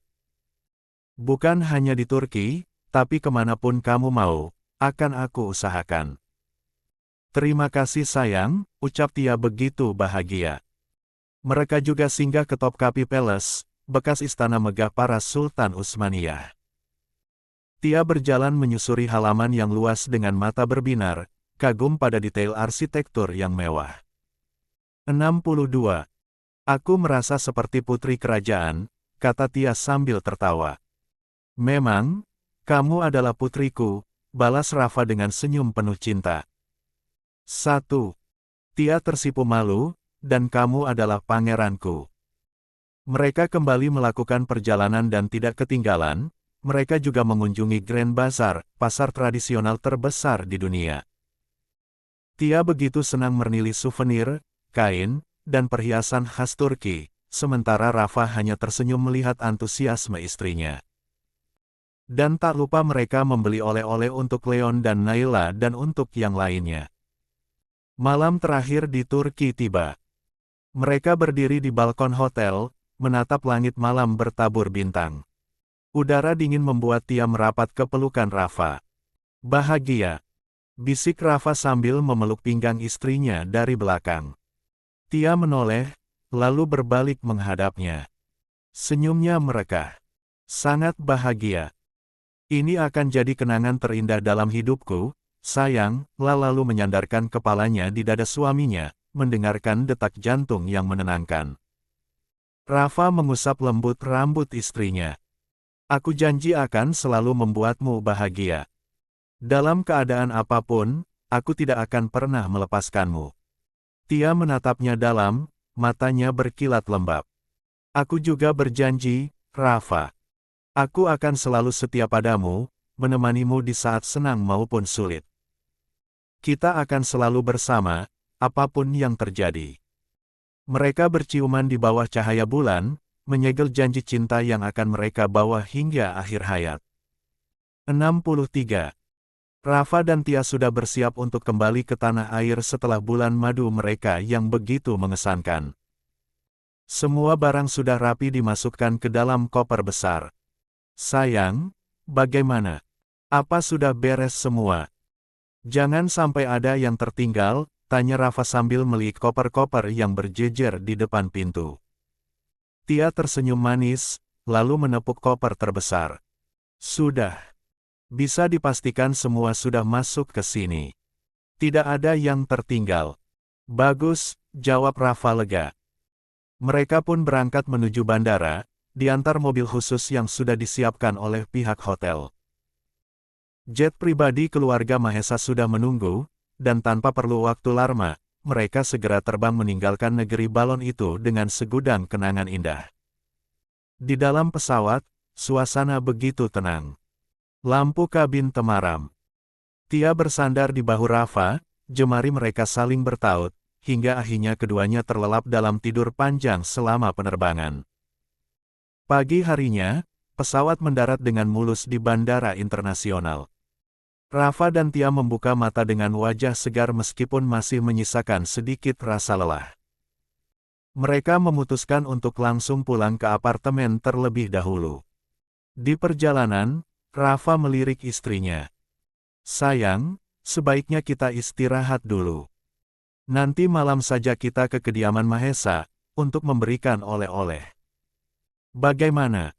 Bukan hanya di Turki, tapi kemanapun kamu mau, akan aku usahakan. Terima kasih sayang, ucap Tia begitu bahagia. Mereka juga singgah ke Topkapi Palace, bekas istana megah para Sultan Utsmaniyah. Tia berjalan menyusuri halaman yang luas dengan mata berbinar, kagum pada detail arsitektur yang mewah. 62. Aku merasa seperti putri kerajaan, kata Tia sambil tertawa. Memang, kamu adalah putriku, balas Rafa dengan senyum penuh cinta. 1. Tia tersipu malu, dan kamu adalah pangeranku. Mereka kembali melakukan perjalanan dan tidak ketinggalan, mereka juga mengunjungi Grand Bazaar, pasar tradisional terbesar di dunia. Tia begitu senang menilai souvenir, kain, dan perhiasan khas Turki, sementara Rafa hanya tersenyum melihat antusiasme istrinya. Dan tak lupa mereka membeli oleh-oleh untuk Leon dan Naila dan untuk yang lainnya. Malam terakhir di Turki tiba. Mereka berdiri di balkon hotel, menatap langit malam bertabur bintang. Udara dingin membuat Tia merapat ke pelukan Rafa. Bahagia, bisik Rafa sambil memeluk pinggang istrinya dari belakang. Tia menoleh, lalu berbalik menghadapnya. Senyumnya merekah. Sangat bahagia. Ini akan jadi kenangan terindah dalam hidupku, sayang, lalu menyandarkan kepalanya di dada suaminya, mendengarkan detak jantung yang menenangkan. Rafa mengusap lembut rambut istrinya. Aku janji akan selalu membuatmu bahagia. Dalam keadaan apapun, aku tidak akan pernah melepaskanmu. Tia menatapnya dalam, matanya berkilat lembab. Aku juga berjanji, Rafa. Aku akan selalu setia padamu, menemanimu di saat senang maupun sulit. Kita akan selalu bersama, apapun yang terjadi. Mereka berciuman di bawah cahaya bulan, menyegel janji cinta yang akan mereka bawa hingga akhir hayat. 63. Rafa dan Tia sudah bersiap untuk kembali ke tanah air setelah bulan madu mereka yang begitu mengesankan. Semua barang sudah rapi dimasukkan ke dalam koper besar. Sayang, bagaimana? Apa sudah beres semua? Jangan sampai ada yang tertinggal, tanya Rafa sambil melihat koper-koper yang berjejer di depan pintu. Tia tersenyum manis, lalu menepuk koper terbesar. Sudah. Bisa dipastikan semua sudah masuk ke sini. Tidak ada yang tertinggal. Bagus, jawab Rafa lega. Mereka pun berangkat menuju bandara, diantar mobil khusus yang sudah disiapkan oleh pihak hotel. Jet pribadi keluarga Mahesa sudah menunggu, dan tanpa perlu waktu lama, mereka segera terbang meninggalkan negeri balon itu dengan segudang kenangan indah. Di dalam pesawat, suasana begitu tenang. Lampu kabin temaram. Tia bersandar di bahu Rafa, jemari mereka saling bertaut, hingga akhirnya keduanya terlelap dalam tidur panjang selama penerbangan. Pagi harinya, pesawat mendarat dengan mulus di bandara internasional. Rafa dan Tia membuka mata dengan wajah segar meskipun masih menyisakan sedikit rasa lelah. Mereka memutuskan untuk langsung pulang ke apartemen terlebih dahulu. Di perjalanan, Rafa melirik istrinya. Sayang, sebaiknya kita istirahat dulu. Nanti malam saja kita ke kediaman Mahesa, untuk memberikan oleh-oleh. Bagaimana?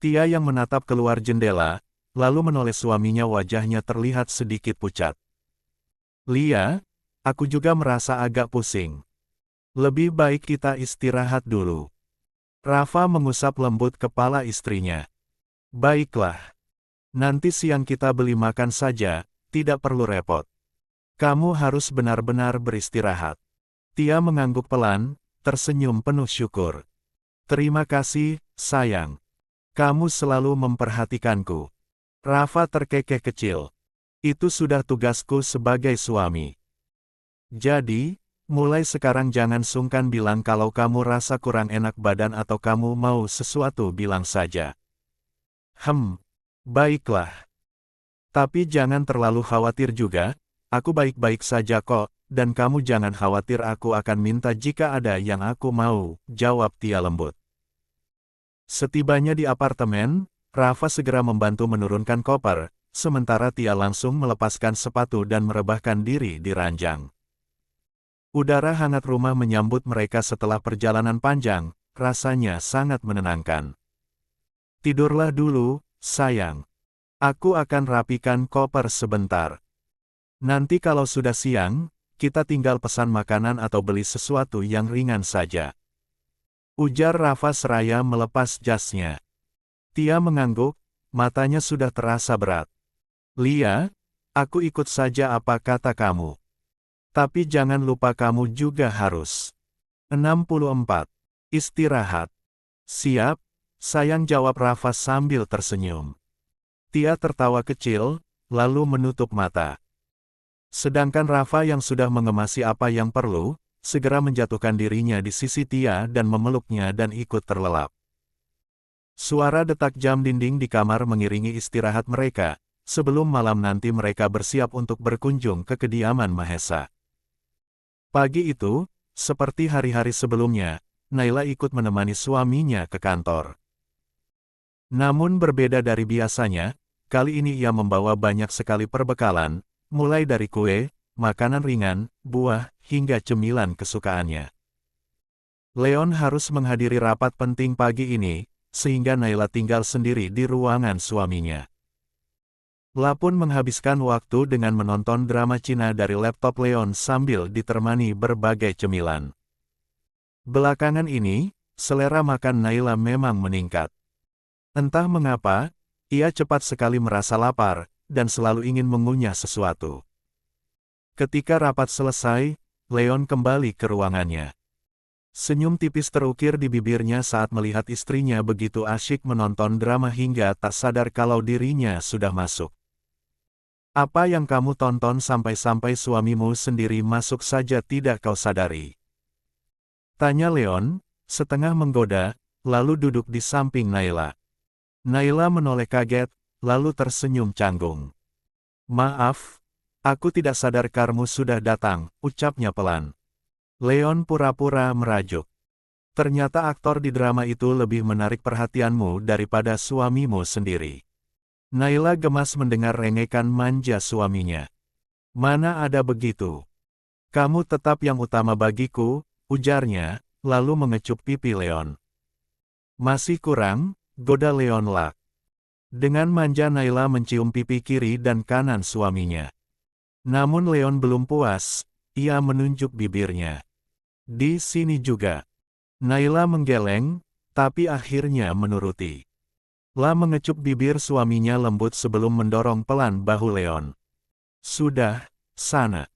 Tia yang menatap keluar jendela, lalu menoleh suaminya wajahnya terlihat sedikit pucat. Lia, aku juga merasa agak pusing. Lebih baik kita istirahat dulu. Rafa mengusap lembut kepala istrinya. Baiklah. Nanti siang kita beli makan saja, tidak perlu repot. Kamu harus benar-benar beristirahat. Tia mengangguk pelan, tersenyum penuh syukur. Terima kasih, sayang. Kamu selalu memperhatikanku. Rafa terkekeh kecil. Itu sudah tugasku sebagai suami. Jadi, mulai sekarang jangan sungkan bilang kalau kamu rasa kurang enak badan atau kamu mau sesuatu bilang saja. Baiklah. Tapi jangan terlalu khawatir juga, aku baik-baik saja kok, dan kamu jangan khawatir aku akan minta jika ada yang aku mau, jawab Tia lembut. Setibanya di apartemen, Rafa segera membantu menurunkan koper, sementara Tia langsung melepaskan sepatu dan merebahkan diri di ranjang. Udara hangat rumah menyambut mereka setelah perjalanan panjang, rasanya sangat menenangkan. Tidurlah dulu, sayang. Aku akan rapikan koper sebentar. Nanti kalau sudah siang, kita tinggal pesan makanan atau beli sesuatu yang ringan saja. Ujar Rafa seraya melepas jasnya. Tia mengangguk, matanya sudah terasa berat. Lia, aku ikut saja apa kata kamu. Tapi jangan lupa kamu juga harus. 64. Istirahat. Siap, sayang jawab Rafa sambil tersenyum. Tia tertawa kecil, lalu menutup mata. Sedangkan Rafa yang sudah mengemasi apa yang perlu, segera menjatuhkan dirinya di sisi Tia dan memeluknya dan ikut terlelap. Suara detak jam dinding di kamar mengiringi istirahat mereka, sebelum malam nanti mereka bersiap untuk berkunjung ke kediaman Mahesa. Pagi itu, seperti hari-hari sebelumnya, Naila ikut menemani suaminya ke kantor. Namun berbeda dari biasanya, kali ini ia membawa banyak sekali perbekalan, mulai dari kue, makanan ringan, buah, hingga cemilan kesukaannya. Leon harus menghadiri rapat penting pagi ini, sehingga Naila tinggal sendiri di ruangan suaminya. La pun menghabiskan waktu dengan menonton drama Cina dari laptop Leon sambil ditemani berbagai cemilan. Belakangan ini, selera makan Naila memang meningkat. Entah mengapa, ia cepat sekali merasa lapar, dan selalu ingin mengunyah sesuatu. Ketika rapat selesai, Leon kembali ke ruangannya. Senyum tipis terukir di bibirnya saat melihat istrinya begitu asyik menonton drama hingga tak sadar kalau dirinya sudah masuk. Apa yang kamu tonton sampai-sampai suamimu sendiri masuk saja tidak kau sadari? Tanya Leon, setengah menggoda, lalu duduk di samping Naila. Naila menoleh kaget, lalu tersenyum canggung. Maaf, aku tidak sadar kamu sudah datang, ucapnya pelan. Leon pura-pura merajuk. Ternyata aktor di drama itu lebih menarik perhatianmu daripada suamimu sendiri. Naila gemas mendengar rengekan manja suaminya. Mana ada begitu? Kamu tetap yang utama bagiku, ujarnya, lalu mengecup pipi Leon. Masih kurang, goda Leon lak. Dengan manja Naila mencium pipi kiri dan kanan suaminya. Namun Leon belum puas, ia menunjuk bibirnya. Di sini juga. Naila menggeleng, tapi akhirnya menuruti. La mengecup bibir suaminya lembut sebelum mendorong pelan bahu Leon. Sudah, sana.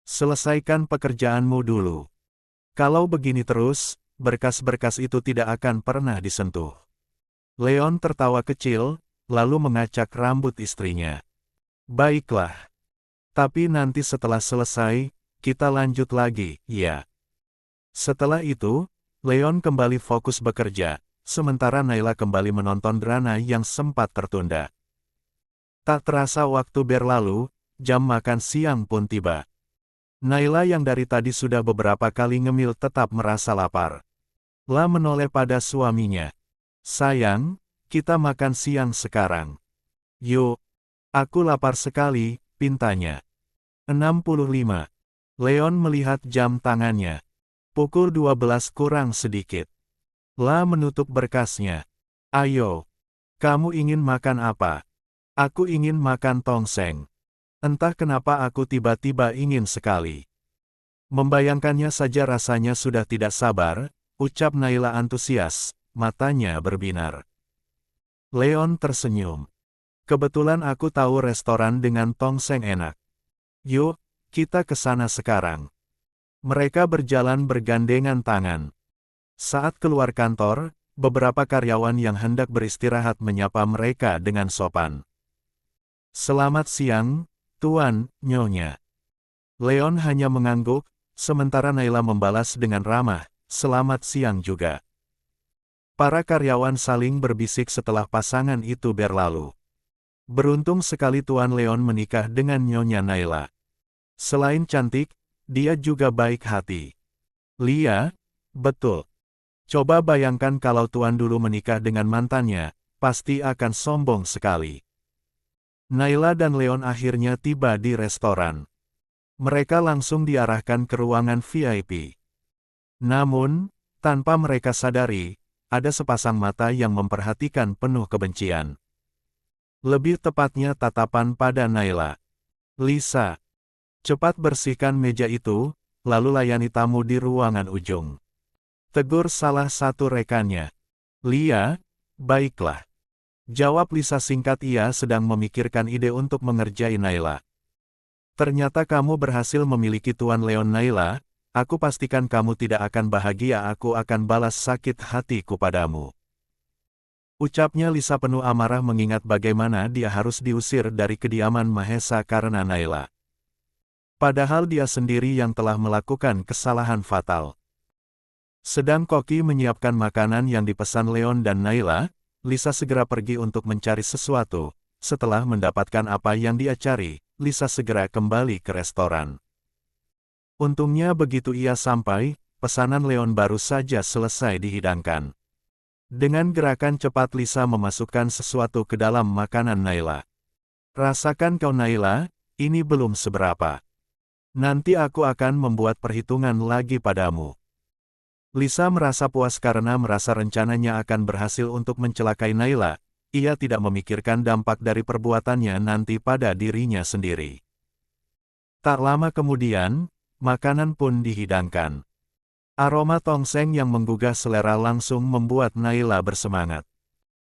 Selesaikan pekerjaanmu dulu. Kalau begini terus, berkas-berkas itu tidak akan pernah disentuh. Leon tertawa kecil, lalu mengacak rambut istrinya. Baiklah. Tapi nanti setelah selesai, kita lanjut lagi, ya. Setelah itu, Leon kembali fokus bekerja, sementara Naila kembali menonton drama yang sempat tertunda. Tak terasa waktu berlalu, jam makan siang pun tiba. Naila yang dari tadi sudah beberapa kali ngemil tetap merasa lapar. La menoleh pada suaminya. Sayang, kita makan siang sekarang. Yuk, aku lapar sekali, pintanya. 65. Leon melihat jam tangannya. Pukul 12 kurang sedikit. La menutup berkasnya. Ayo. Kamu ingin makan apa? Aku ingin makan tongseng. Entah kenapa aku tiba-tiba ingin sekali. Membayangkannya saja rasanya sudah tidak sabar, ucap Naila antusias, matanya berbinar. Leon tersenyum. Kebetulan aku tahu restoran dengan tongseng enak. Yuk, kita ke sana sekarang. Mereka berjalan bergandengan tangan. Saat keluar kantor, beberapa karyawan yang hendak beristirahat menyapa mereka dengan sopan. Selamat siang, Tuan, Nyonya. Leon hanya mengangguk, sementara Naila membalas dengan ramah, selamat siang juga. Para karyawan saling berbisik setelah pasangan itu berlalu. Beruntung sekali Tuan Leon menikah dengan Nyonya Naila. Selain cantik, dia juga baik hati. Lia, betul. Coba bayangkan kalau Tuan dulu menikah dengan mantannya, pasti akan sombong sekali. Naila dan Leon akhirnya tiba di restoran. Mereka langsung diarahkan ke ruangan VIP. Namun, tanpa mereka sadari, ada sepasang mata yang memperhatikan penuh kebencian. Lebih tepatnya tatapan pada Naila. Lisa, cepat bersihkan meja itu, lalu layani tamu di ruangan ujung. Tegur salah satu rekannya. Lia, baiklah. Jawab Lisa singkat, ia sedang memikirkan ide untuk mengerjai Naila. Ternyata kamu berhasil memiliki Tuan Leon. Naila, aku pastikan kamu tidak akan bahagia, aku akan balas sakit hatiku padamu. Ucapnya Lisa penuh amarah mengingat bagaimana dia harus diusir dari kediaman Mahesa karena Naila. Padahal dia sendiri yang telah melakukan kesalahan fatal. Sedang Koki menyiapkan makanan yang dipesan Leon dan Naila, Lisa segera pergi untuk mencari sesuatu. Setelah mendapatkan apa yang dia cari, Lisa segera kembali ke restoran. Untungnya begitu ia sampai, pesanan Leon baru saja selesai dihidangkan. Dengan gerakan cepat Lisa memasukkan sesuatu ke dalam makanan Naila. Rasakan kau Naila, ini belum seberapa. Nanti aku akan membuat perhitungan lagi padamu. Lisa merasa puas karena merasa rencananya akan berhasil untuk mencelakai Naila. Ia tidak memikirkan dampak dari perbuatannya nanti pada dirinya sendiri. Tak lama kemudian, makanan pun dihidangkan. Aroma tongseng yang menggugah selera langsung membuat Naila bersemangat.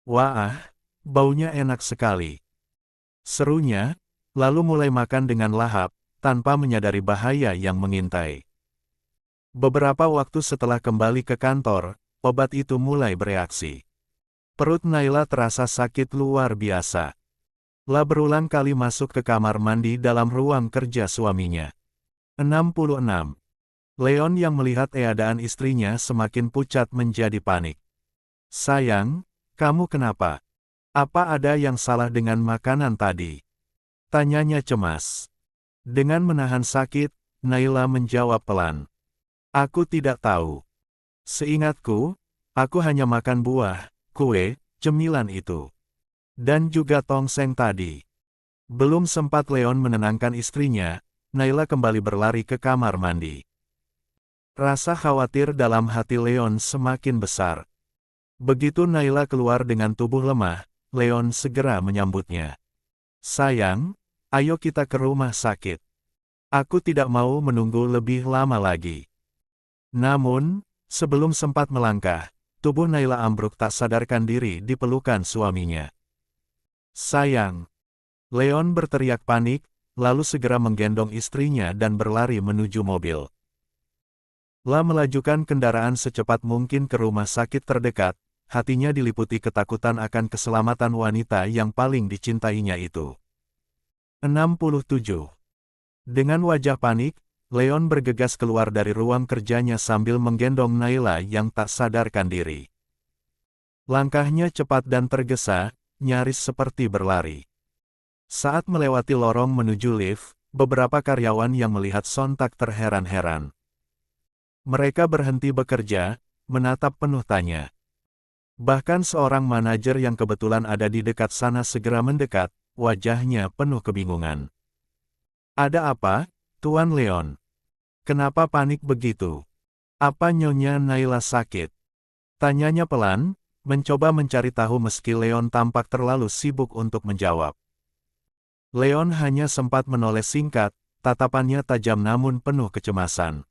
Wah, baunya enak sekali. Serunya, lalu mulai makan dengan lahap, tanpa menyadari bahaya yang mengintai. Beberapa waktu setelah kembali ke kantor, obat itu mulai bereaksi. Perut Naila terasa sakit luar biasa. La berulang kali masuk ke kamar mandi dalam ruang kerja suaminya. 66. Leon yang melihat keadaan istrinya semakin pucat menjadi panik. Sayang, kamu kenapa? Apa ada yang salah dengan makanan tadi? Tanyanya cemas. Dengan menahan sakit, Naila menjawab pelan. Aku tidak tahu. Seingatku, aku hanya makan buah, kue, cemilan itu. Dan juga tongseng tadi. Belum sempat Leon menenangkan istrinya, Naila kembali berlari ke kamar mandi. Rasa khawatir dalam hati Leon semakin besar. Begitu Naila keluar dengan tubuh lemah, Leon segera menyambutnya. Sayang, ayo kita ke rumah sakit. Aku tidak mau menunggu lebih lama lagi. Namun, sebelum sempat melangkah, tubuh Naila ambruk tak sadarkan diri di pelukan suaminya. Sayang! Leon berteriak panik, lalu segera menggendong istrinya dan berlari menuju mobil. La melajukan kendaraan secepat mungkin ke rumah sakit terdekat, hatinya diliputi ketakutan akan keselamatan wanita yang paling dicintainya itu. 67. Dengan wajah panik, Leon bergegas keluar dari ruang kerjanya sambil menggendong Naila yang tak sadarkan diri. Langkahnya cepat dan tergesa, nyaris seperti berlari. Saat melewati lorong menuju lift, beberapa karyawan yang melihat sontak terheran-heran. Mereka berhenti bekerja, menatap penuh tanya. Bahkan seorang manajer yang kebetulan ada di dekat sana segera mendekat, wajahnya penuh kebingungan. Ada apa, Tuan Leon? Kenapa panik begitu? Apa Nyonya Naila sakit? Tanyanya pelan, mencoba mencari tahu meski Leon tampak terlalu sibuk untuk menjawab. Leon hanya sempat menoleh singkat, tatapannya tajam namun penuh kecemasan.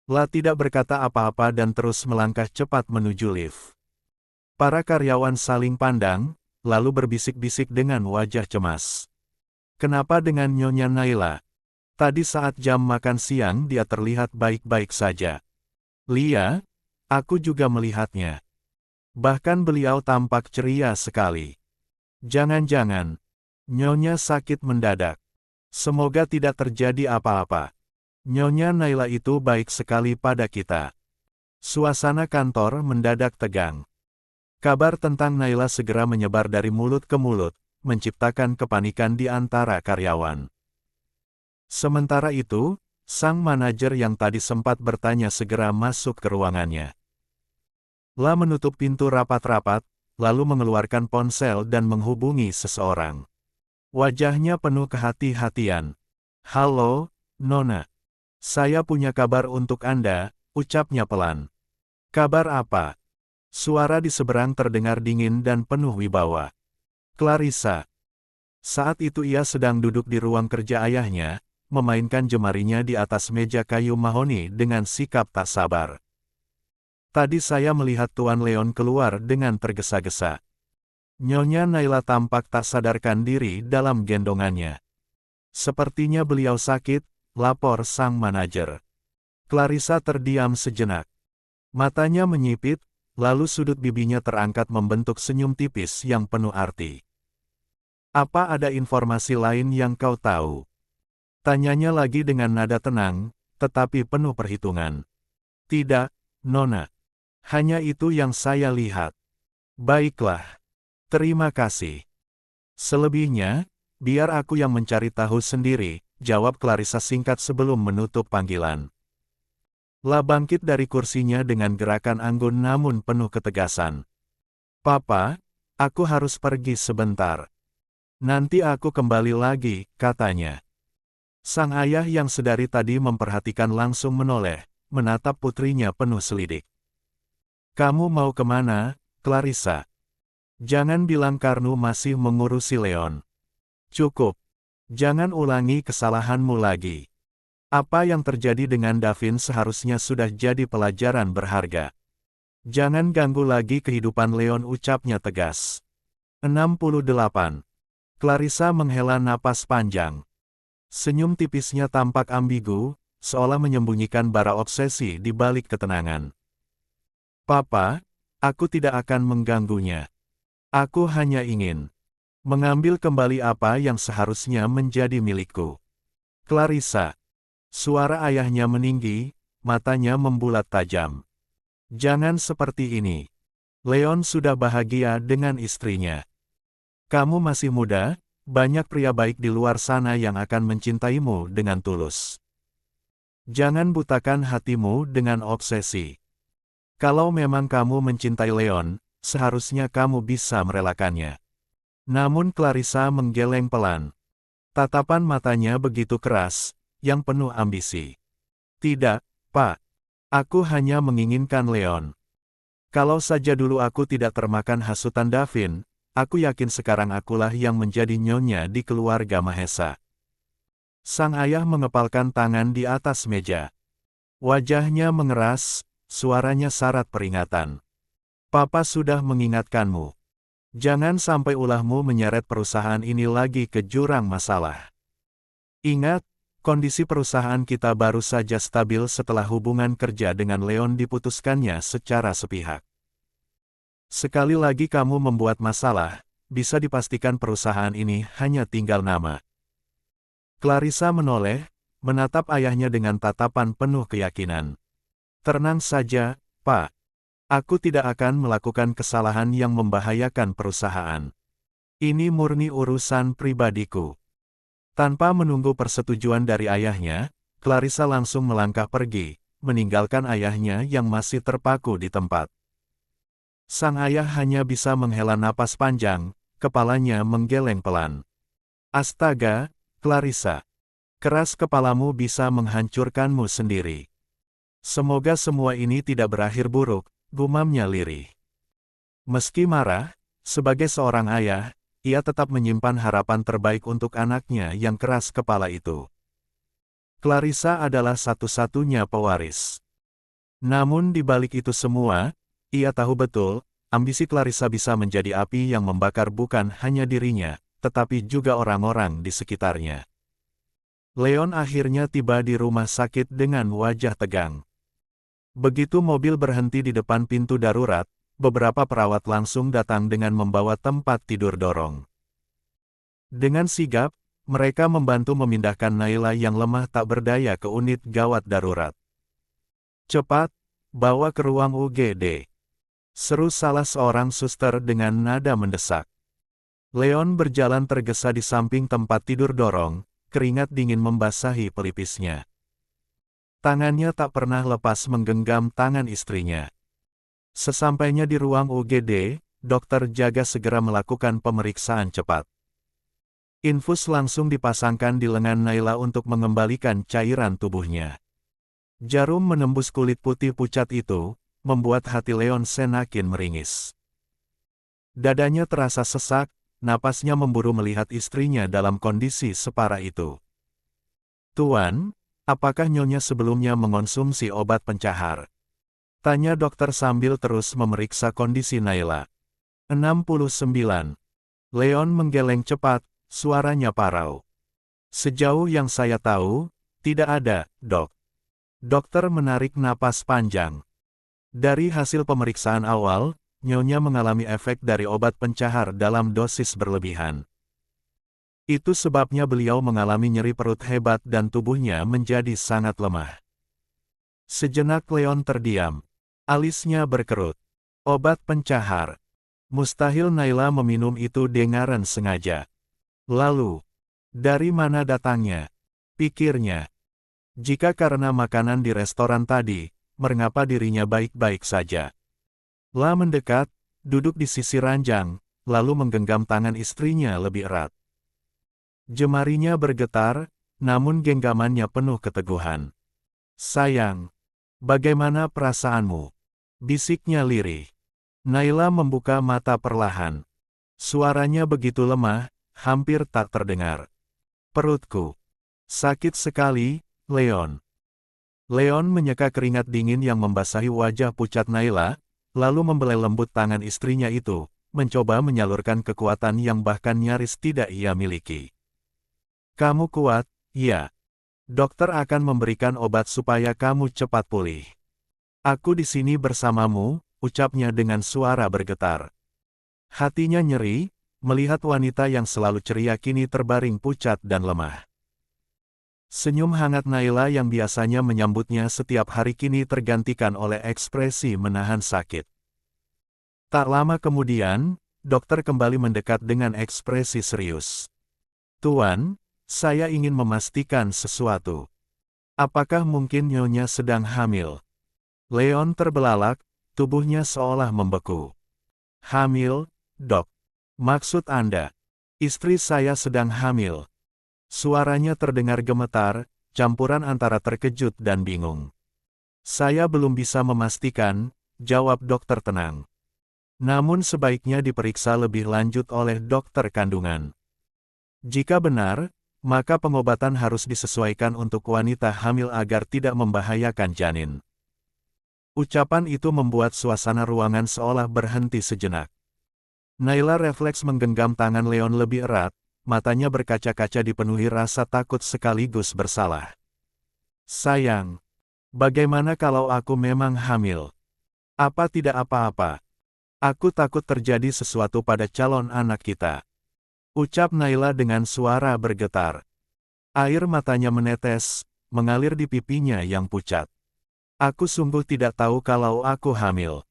La tidak berkata apa-apa dan terus melangkah cepat menuju lift. Para karyawan saling pandang, lalu berbisik-bisik dengan wajah cemas. Kenapa dengan Nyonya Naila? Tadi saat jam makan siang dia terlihat baik-baik saja. Lia, aku juga melihatnya. Bahkan beliau tampak ceria sekali. Jangan-jangan, Nyonya sakit mendadak. Semoga tidak terjadi apa-apa. Nyonya Naila itu baik sekali pada kita. Suasana kantor mendadak tegang. Kabar tentang Naila segera menyebar dari mulut ke mulut, menciptakan kepanikan di antara karyawan. Sementara itu, sang manajer yang tadi sempat bertanya segera masuk ke ruangannya. La menutup pintu rapat-rapat, lalu mengeluarkan ponsel dan menghubungi seseorang. Wajahnya penuh kehati-hatian. "Halo, Nona. Saya punya kabar untuk Anda," ucapnya pelan. "Kabar apa?" Suara di seberang terdengar dingin dan penuh wibawa. Clarissa. Saat itu ia sedang duduk di ruang kerja ayahnya, memainkan jemarinya di atas meja kayu mahoni dengan sikap tak sabar. "Tadi saya melihat Tuan Leon keluar dengan tergesa-gesa." Nyonya Naila tampak tak sadarkan diri dalam gendongannya. "Sepertinya beliau sakit," lapor sang manajer. Clarissa terdiam sejenak. Matanya menyipit, lalu sudut bibinya terangkat membentuk senyum tipis yang penuh arti. "Apa ada informasi lain yang kau tahu?" Tanyanya lagi dengan nada tenang, tetapi penuh perhitungan. "Tidak, Nona. Hanya itu yang saya lihat." "Baiklah. Terima kasih. Selebihnya, biar aku yang mencari tahu sendiri," jawab Clarissa singkat sebelum menutup panggilan. La bangkit dari kursinya dengan gerakan anggun namun penuh ketegasan. "Papa, aku harus pergi sebentar. Nanti aku kembali lagi," katanya. Sang ayah yang sedari tadi memperhatikan langsung menoleh, menatap putrinya penuh selidik. "Kamu mau kemana, Clarissa? Jangan bilang Karnu masih mengurusi Leon. Cukup. Jangan ulangi kesalahanmu lagi. Apa yang terjadi dengan Davin seharusnya sudah jadi pelajaran berharga. Jangan ganggu lagi kehidupan Leon," ucapnya tegas. 68. Clarissa menghela napas panjang. Senyum tipisnya tampak ambigu, seolah menyembunyikan bara obsesi di balik ketenangan. "Papa, aku tidak akan mengganggunya. Aku hanya ingin mengambil kembali apa yang seharusnya menjadi milikku." "Clarissa." Suara ayahnya meninggi, matanya membulat tajam. "Jangan seperti ini. Leon sudah bahagia dengan istrinya. Kamu masih muda, banyak pria baik di luar sana yang akan mencintaimu dengan tulus. Jangan butakan hatimu dengan obsesi. Kalau memang kamu mencintai Leon, seharusnya kamu bisa merelakannya." Namun Clarissa menggeleng pelan. Tatapan matanya begitu keras, yang penuh ambisi. "Tidak, Pak. Aku hanya menginginkan Leon. Kalau saja dulu aku tidak termakan hasutan Davin, aku yakin sekarang akulah yang menjadi nyonya di keluarga Mahesa." Sang ayah mengepalkan tangan di atas meja. Wajahnya mengeras, suaranya syarat peringatan. "Papa sudah mengingatkanmu. Jangan sampai ulahmu menyeret perusahaan ini lagi ke jurang masalah. Ingat, kondisi perusahaan kita baru saja stabil setelah hubungan kerja dengan Leon diputuskannya secara sepihak. Sekali lagi kamu membuat masalah, bisa dipastikan perusahaan ini hanya tinggal nama." Clarissa menoleh, menatap ayahnya dengan tatapan penuh keyakinan. "Tenang saja, Pak. Aku tidak akan melakukan kesalahan yang membahayakan perusahaan. Ini murni urusan pribadiku." Tanpa menunggu persetujuan dari ayahnya, Clarissa langsung melangkah pergi, meninggalkan ayahnya yang masih terpaku di tempat. Sang ayah hanya bisa menghela napas panjang, kepalanya menggeleng pelan. "Astaga, Clarissa. Keras kepalamu bisa menghancurkanmu sendiri. Semoga semua ini tidak berakhir buruk, gumamnya lirih. Meski marah, sebagai seorang ayah, ia tetap menyimpan harapan terbaik untuk anaknya yang keras kepala itu. Clarissa adalah satu-satunya pewaris. Namun di balik itu semua, ia tahu betul, ambisi Clarissa bisa menjadi api yang membakar bukan hanya dirinya, tetapi juga orang-orang di sekitarnya. Leon akhirnya tiba di rumah sakit dengan wajah tegang. Begitu mobil berhenti di depan pintu darurat, beberapa perawat langsung datang dengan membawa tempat tidur dorong. Dengan sigap, mereka membantu memindahkan Naila yang lemah tak berdaya ke unit gawat darurat. "Cepat, bawa ke ruang UGD," seru salah seorang suster dengan nada mendesak. Leon berjalan tergesa di samping tempat tidur dorong, keringat dingin membasahi pelipisnya. Tangannya tak pernah lepas menggenggam tangan istrinya. Sesampainya di ruang UGD, dokter jaga segera melakukan pemeriksaan cepat. Infus langsung dipasangkan di lengan Naila untuk mengembalikan cairan tubuhnya. Jarum menembus kulit putih pucat itu, membuat hati Leon semakin meringis. Dadanya terasa sesak, napasnya memburu melihat istrinya dalam kondisi separah itu. "Tuan, apakah Nyonya sebelumnya mengonsumsi obat pencahar?" tanya dokter sambil terus memeriksa kondisi Naila. 69. Leon menggeleng cepat, suaranya parau. "Sejauh yang saya tahu, tidak ada, Dok." Dokter menarik napas panjang. "Dari hasil pemeriksaan awal, Nyonya mengalami efek dari obat pencahar dalam dosis berlebihan. Itu sebabnya beliau mengalami nyeri perut hebat dan tubuhnya menjadi sangat lemah." Sejenak Leon terdiam. Alisnya berkerut. Obat pencahar. Mustahil Naila meminum itu dengan sengaja. Lalu, dari mana datangnya? Pikirnya. Jika karena makanan di restoran tadi, mengapa dirinya baik-baik saja? La mendekat, duduk di sisi ranjang, lalu menggenggam tangan istrinya lebih erat. Jemarinya bergetar, namun genggamannya penuh keteguhan. "Sayang, bagaimana perasaanmu?" bisiknya lirih. Naila membuka mata perlahan. Suaranya begitu lemah, hampir tak terdengar. "Perutku sakit sekali, Leon." Leon menyeka keringat dingin yang membasahi wajah pucat Naila, lalu membelai lembut tangan istrinya itu, mencoba menyalurkan kekuatan yang bahkan nyaris tidak ia miliki. "Kamu kuat, ya. Dokter akan memberikan obat supaya kamu cepat pulih. Aku di sini bersamamu," ucapnya dengan suara bergetar. Hatinya nyeri, melihat wanita yang selalu ceria kini terbaring pucat dan lemah. Senyum hangat Naila yang biasanya menyambutnya setiap hari kini tergantikan oleh ekspresi menahan sakit. Tak lama kemudian, dokter kembali mendekat dengan ekspresi serius. "Tuan, saya ingin memastikan sesuatu. Apakah mungkin Nyonya sedang hamil?" Leon terbelalak, tubuhnya seolah membeku. "Hamil, Dok? Maksud Anda?" "Istri saya sedang hamil." Suaranya terdengar gemetar, campuran antara terkejut dan bingung. "Saya belum bisa memastikan," jawab dokter tenang. "Namun sebaiknya diperiksa lebih lanjut oleh dokter kandungan. Jika benar, maka pengobatan harus disesuaikan untuk wanita hamil agar tidak membahayakan janin." Ucapan itu membuat suasana ruangan seolah berhenti sejenak. Naila refleks menggenggam tangan Leon lebih erat, matanya berkaca-kaca dipenuhi rasa takut sekaligus bersalah. "Sayang, bagaimana kalau aku memang hamil? Apa tidak apa-apa? Aku takut terjadi sesuatu pada calon anak kita," ucap Naila dengan suara bergetar. Air matanya menetes, mengalir di pipinya yang pucat. "Aku sungguh tidak tahu kalau aku hamil.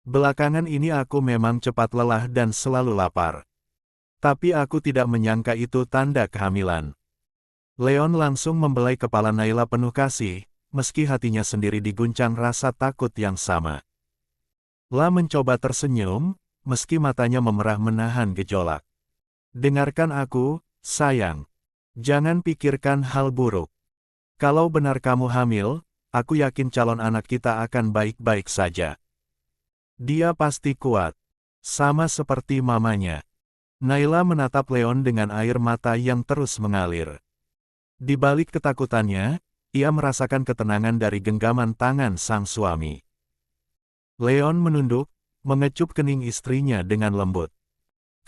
Belakangan ini aku memang cepat lelah dan selalu lapar. Tapi aku tidak menyangka itu tanda kehamilan." Leon langsung membelai kepala Naila penuh kasih, meski hatinya sendiri diguncang rasa takut yang sama. La mencoba tersenyum, meski matanya memerah menahan gejolak. "Dengarkan aku, sayang. Jangan pikirkan hal buruk. Kalau benar kamu hamil, aku yakin calon anak kita akan baik-baik saja. Dia pasti kuat. Sama seperti mamanya. Naila menatap Leon dengan air mata yang terus mengalir. Di balik ketakutannya, ia merasakan ketenangan dari genggaman tangan sang suami. Leon menunduk, mengecup kening istrinya dengan lembut.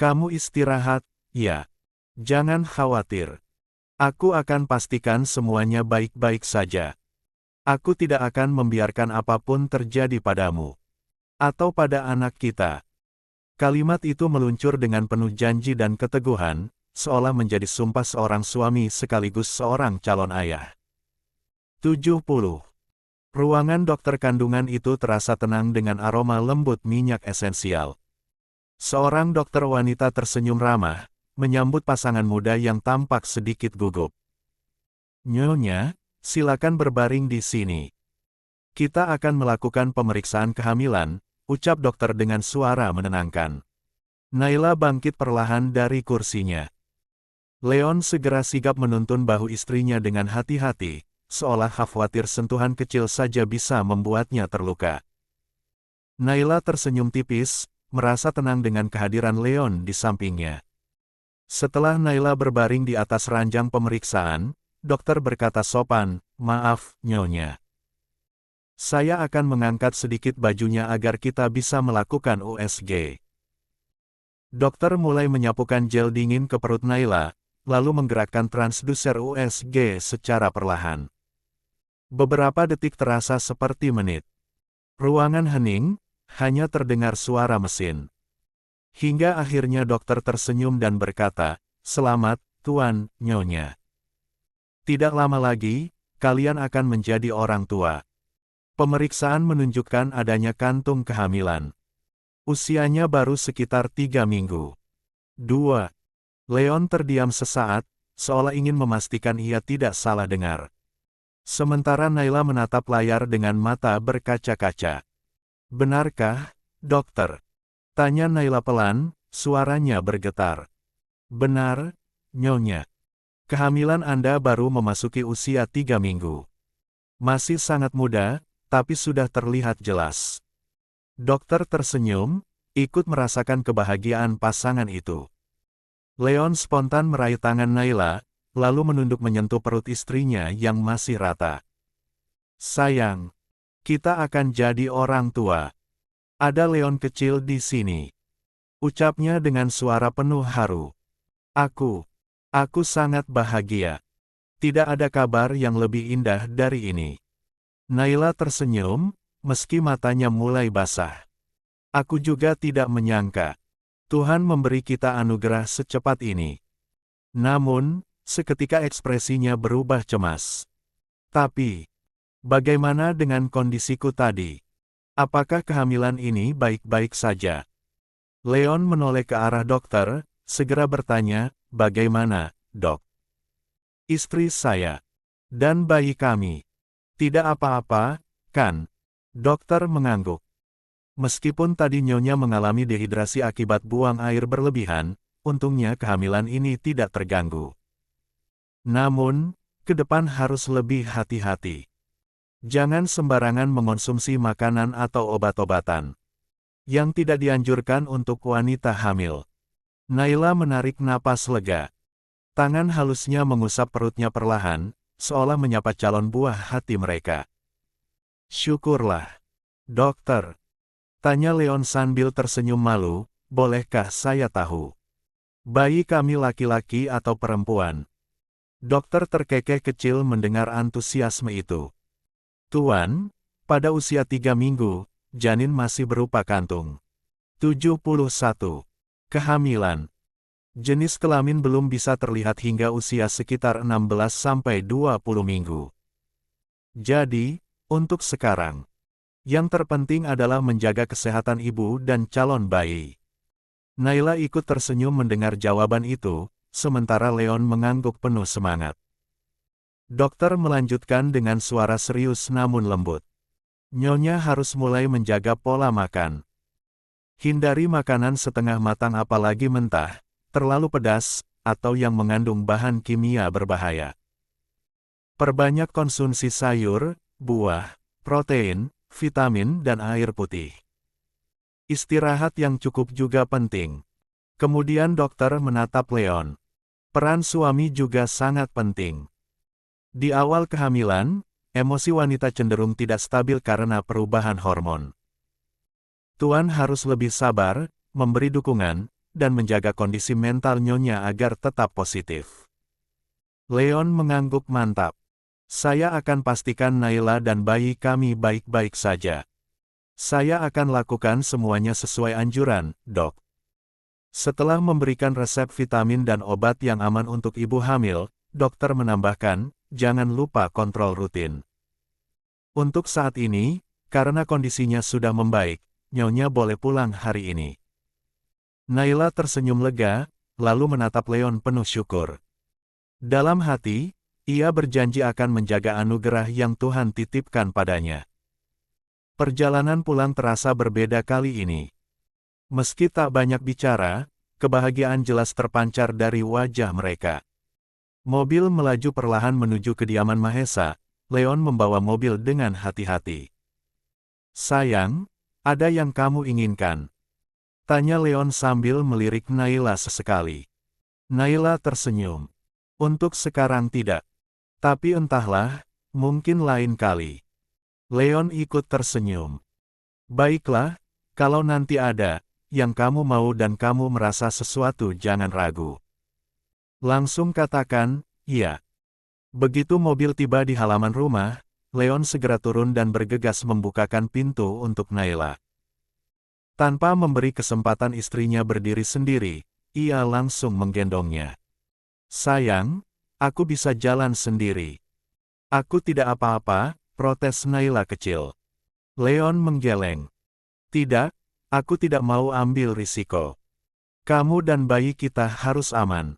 Kamu istirahat, ya. Jangan khawatir. Aku akan pastikan semuanya baik-baik saja. Aku tidak akan membiarkan apapun terjadi padamu. Atau pada anak kita. Kalimat itu meluncur dengan penuh janji dan keteguhan, seolah menjadi sumpah seorang suami sekaligus seorang calon ayah. 70. Ruangan dokter kandungan itu terasa tenang dengan aroma lembut minyak esensial. Seorang dokter wanita tersenyum ramah, menyambut pasangan muda yang tampak sedikit gugup. Nyonya, silakan berbaring di sini. Kita akan melakukan pemeriksaan kehamilan, ucap dokter dengan suara menenangkan. Naila bangkit perlahan dari kursinya. Leon segera sigap menuntun bahu istrinya dengan hati-hati, seolah khawatir sentuhan kecil saja bisa membuatnya terluka. Naila tersenyum tipis, merasa tenang dengan kehadiran Leon di sampingnya. Setelah Naila berbaring di atas ranjang pemeriksaan, dokter berkata sopan, "Maaf, Nyonya. Saya akan mengangkat sedikit bajunya agar kita bisa melakukan USG." Dokter mulai menyapukan gel dingin ke perut Naila, lalu menggerakkan transduser USG secara perlahan. Beberapa detik terasa seperti menit. Ruangan hening, hanya terdengar suara mesin. Hingga akhirnya dokter tersenyum dan berkata, "Selamat, Tuan, Nyonya. Tidak lama lagi, kalian akan menjadi orang tua." Pemeriksaan menunjukkan adanya kantung kehamilan. Usianya baru sekitar 3 minggu. 2. Leon terdiam sesaat, seolah ingin memastikan ia tidak salah dengar. Sementara Naila menatap layar dengan mata berkaca-kaca. "Benarkah, dokter?" tanya Naila pelan, suaranya bergetar. "Benar, Nyonya. Kehamilan Anda baru memasuki usia 3 minggu. Masih sangat muda, tapi sudah terlihat jelas." Dokter tersenyum, ikut merasakan kebahagiaan pasangan itu. Leon spontan meraih tangan Naila, lalu menunduk menyentuh perut istrinya yang masih rata. "Sayang, kita akan jadi orang tua. Ada Leon kecil di sini," ucapnya dengan suara penuh haru. Aku sangat bahagia. Tidak ada kabar yang lebih indah dari ini." Naila tersenyum, meski matanya mulai basah. "Aku juga tidak menyangka. Tuhan memberi kita anugerah secepat ini." Namun, seketika ekspresinya berubah cemas. "Tapi, bagaimana dengan kondisiku tadi? Apakah kehamilan ini baik-baik saja?" Leon menoleh ke arah dokter, segera bertanya, "Bagaimana, dok? Istri saya dan bayi kami? Tidak apa-apa, kan?" Dokter mengangguk. Meskipun tadi Nyonya mengalami dehidrasi akibat buang air berlebihan, untungnya kehamilan ini tidak terganggu. Namun, ke depan harus lebih hati-hati. Jangan sembarangan mengonsumsi makanan atau obat-obatan yang tidak dianjurkan untuk wanita hamil. Naila menarik napas lega. Tangan halusnya mengusap perutnya perlahan, seolah menyapa calon buah hati mereka. "Syukurlah, dokter," tanya Leon sambil tersenyum malu, "bolehkah saya tahu? Bayi kami laki-laki atau perempuan?" Dokter terkekeh kecil mendengar antusiasme itu. "Tuan, pada usia 3 minggu, janin masih berupa kantung." 71. Kehamilan. Jenis kelamin belum bisa terlihat hingga usia sekitar 16-20 minggu. Jadi, untuk sekarang, yang terpenting adalah menjaga kesehatan ibu dan calon bayi. Naila ikut tersenyum mendengar jawaban itu, sementara Leon mengangguk penuh semangat. Dokter melanjutkan dengan suara serius namun lembut. "Nyonya harus mulai menjaga pola makan. Hindari makanan setengah matang apalagi mentah, terlalu pedas, atau yang mengandung bahan kimia berbahaya. Perbanyak konsumsi sayur, buah, protein, vitamin dan air putih. Istirahat yang cukup juga penting. Kemudian dokter menatap Leon. Peran suami juga sangat penting. Di awal kehamilan, emosi wanita cenderung tidak stabil karena perubahan hormon. Tuan harus lebih sabar, memberi dukungan, dan menjaga kondisi mental nyonya agar tetap positif. Leon mengangguk mantap. Saya akan pastikan Naila dan bayi kami baik-baik saja. Saya akan lakukan semuanya sesuai anjuran, Dok. Setelah memberikan resep vitamin dan obat yang aman untuk ibu hamil, dokter menambahkan, jangan lupa kontrol rutin. Untuk saat ini, karena kondisinya sudah membaik, Nyonya boleh pulang hari ini. Naila tersenyum lega, lalu menatap Leon penuh syukur. Dalam hati, ia berjanji akan menjaga anugerah yang Tuhan titipkan padanya. Perjalanan pulang terasa berbeda kali ini. Meski tak banyak bicara, kebahagiaan jelas terpancar dari wajah mereka. Mobil melaju perlahan menuju kediaman Mahesa. Leon membawa mobil dengan hati-hati. Sayang, ada yang kamu inginkan? Tanya Leon sambil melirik Naila sesekali. Naila tersenyum. Untuk sekarang tidak. Tapi entahlah, mungkin lain kali. Leon ikut tersenyum. Baiklah, kalau nanti ada yang kamu mau dan kamu merasa sesuatu jangan ragu. Langsung katakan, iya. Begitu mobil tiba di halaman rumah, Leon segera turun dan bergegas membukakan pintu untuk Naila. Tanpa memberi kesempatan istrinya berdiri sendiri, ia langsung menggendongnya. Sayang, aku bisa jalan sendiri. Aku tidak apa-apa, protes Naila kecil. Leon menggeleng. Tidak, aku tidak mau ambil risiko. Kamu dan bayi kita harus aman.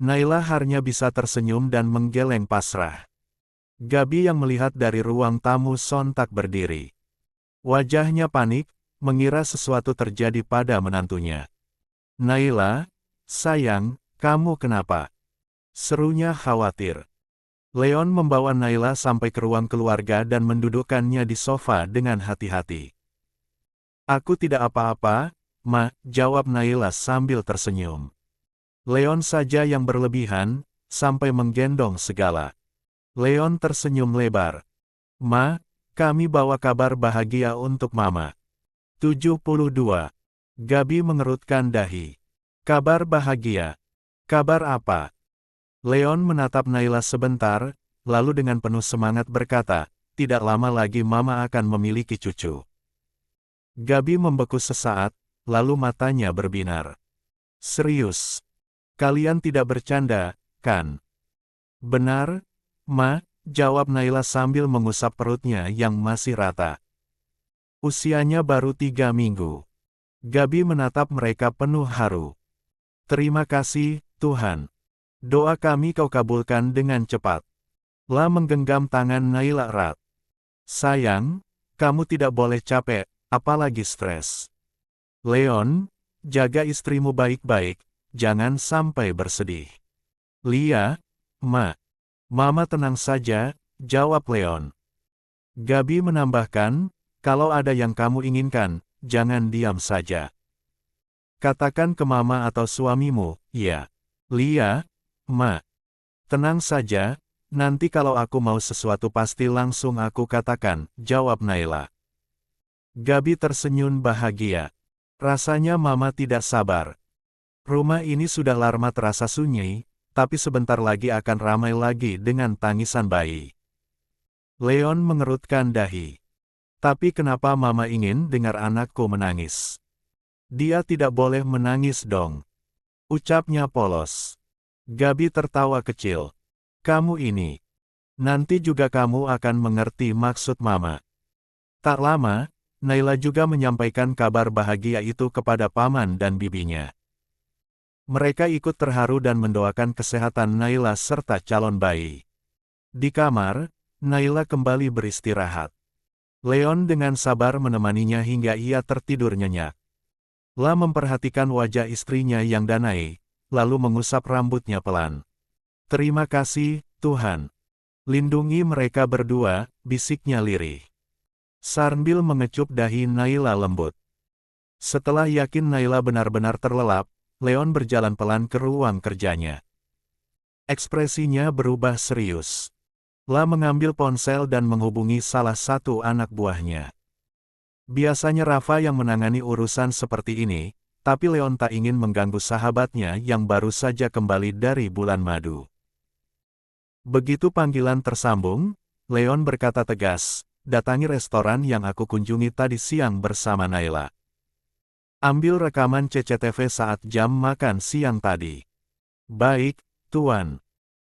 Naila hanya bisa tersenyum dan menggeleng pasrah. Gabi yang melihat dari ruang tamu sontak berdiri. Wajahnya panik, mengira sesuatu terjadi pada menantunya. Naila, sayang, kamu kenapa? Serunya khawatir. Leon membawa Naila sampai ke ruang keluarga dan mendudukkannya di sofa dengan hati-hati. Aku tidak apa-apa, Ma, jawab Naila sambil tersenyum. Leon saja yang berlebihan, sampai menggendong segala. Leon tersenyum lebar. Ma, kami bawa kabar bahagia untuk Mama. 72. Gabi mengerutkan dahi. Kabar bahagia. Kabar apa? Leon menatap Naila sebentar, lalu dengan penuh semangat berkata, tidak lama lagi Mama akan memiliki cucu. Gabi membeku sesaat, lalu matanya berbinar. Serius? Kalian tidak bercanda, kan? Benar, Ma, jawab Naila sambil mengusap perutnya yang masih rata. Usianya baru 3 minggu. Gabi menatap mereka penuh haru. Terima kasih, Tuhan. Doa kami kau kabulkan dengan cepat. La menggenggam tangan Naila erat. Sayang, kamu tidak boleh capek, apalagi stres. Leon, jaga istrimu baik-baik, jangan sampai bersedih. Lia, Ma. Mama tenang saja, jawab Leon. Gabi menambahkan, kalau ada yang kamu inginkan, jangan diam saja. Katakan ke Mama atau suamimu, ya. Lia, Ma. Tenang saja, nanti kalau aku mau sesuatu pasti langsung aku katakan, jawab Naila. Gabi tersenyum bahagia. Rasanya Mama tidak sabar. Rumah ini sudah lama terasa sunyi, tapi sebentar lagi akan ramai lagi dengan tangisan bayi. Leon mengerutkan dahi. Tapi kenapa Mama ingin dengar anakku menangis? Dia tidak boleh menangis dong. Ucapnya polos. Gabi tertawa kecil. Kamu ini. Nanti juga kamu akan mengerti maksud Mama. Tak lama, Naila juga menyampaikan kabar bahagia itu kepada paman dan bibinya. Mereka ikut terharu dan mendoakan kesehatan Naila serta calon bayi. Di kamar, Naila kembali beristirahat. Leon dengan sabar menemaninya hingga ia tertidur nyenyak. La memperhatikan wajah istrinya yang danai, lalu mengusap rambutnya pelan. "Terima kasih, Tuhan. Lindungi mereka berdua," bisiknya lirih. Sambil mengecup dahi Naila lembut. Setelah yakin Naila benar-benar terlelap, Leon berjalan pelan ke ruang kerjanya. Ekspresinya berubah serius. La mengambil ponsel dan menghubungi salah satu anak buahnya. Biasanya Rafa yang menangani urusan seperti ini, tapi Leon tak ingin mengganggu sahabatnya yang baru saja kembali dari bulan madu. Begitu panggilan tersambung, Leon berkata tegas, "Datangi restoran yang aku kunjungi tadi siang bersama Naila. Ambil rekaman CCTV saat jam makan siang tadi." "Baik, Tuan.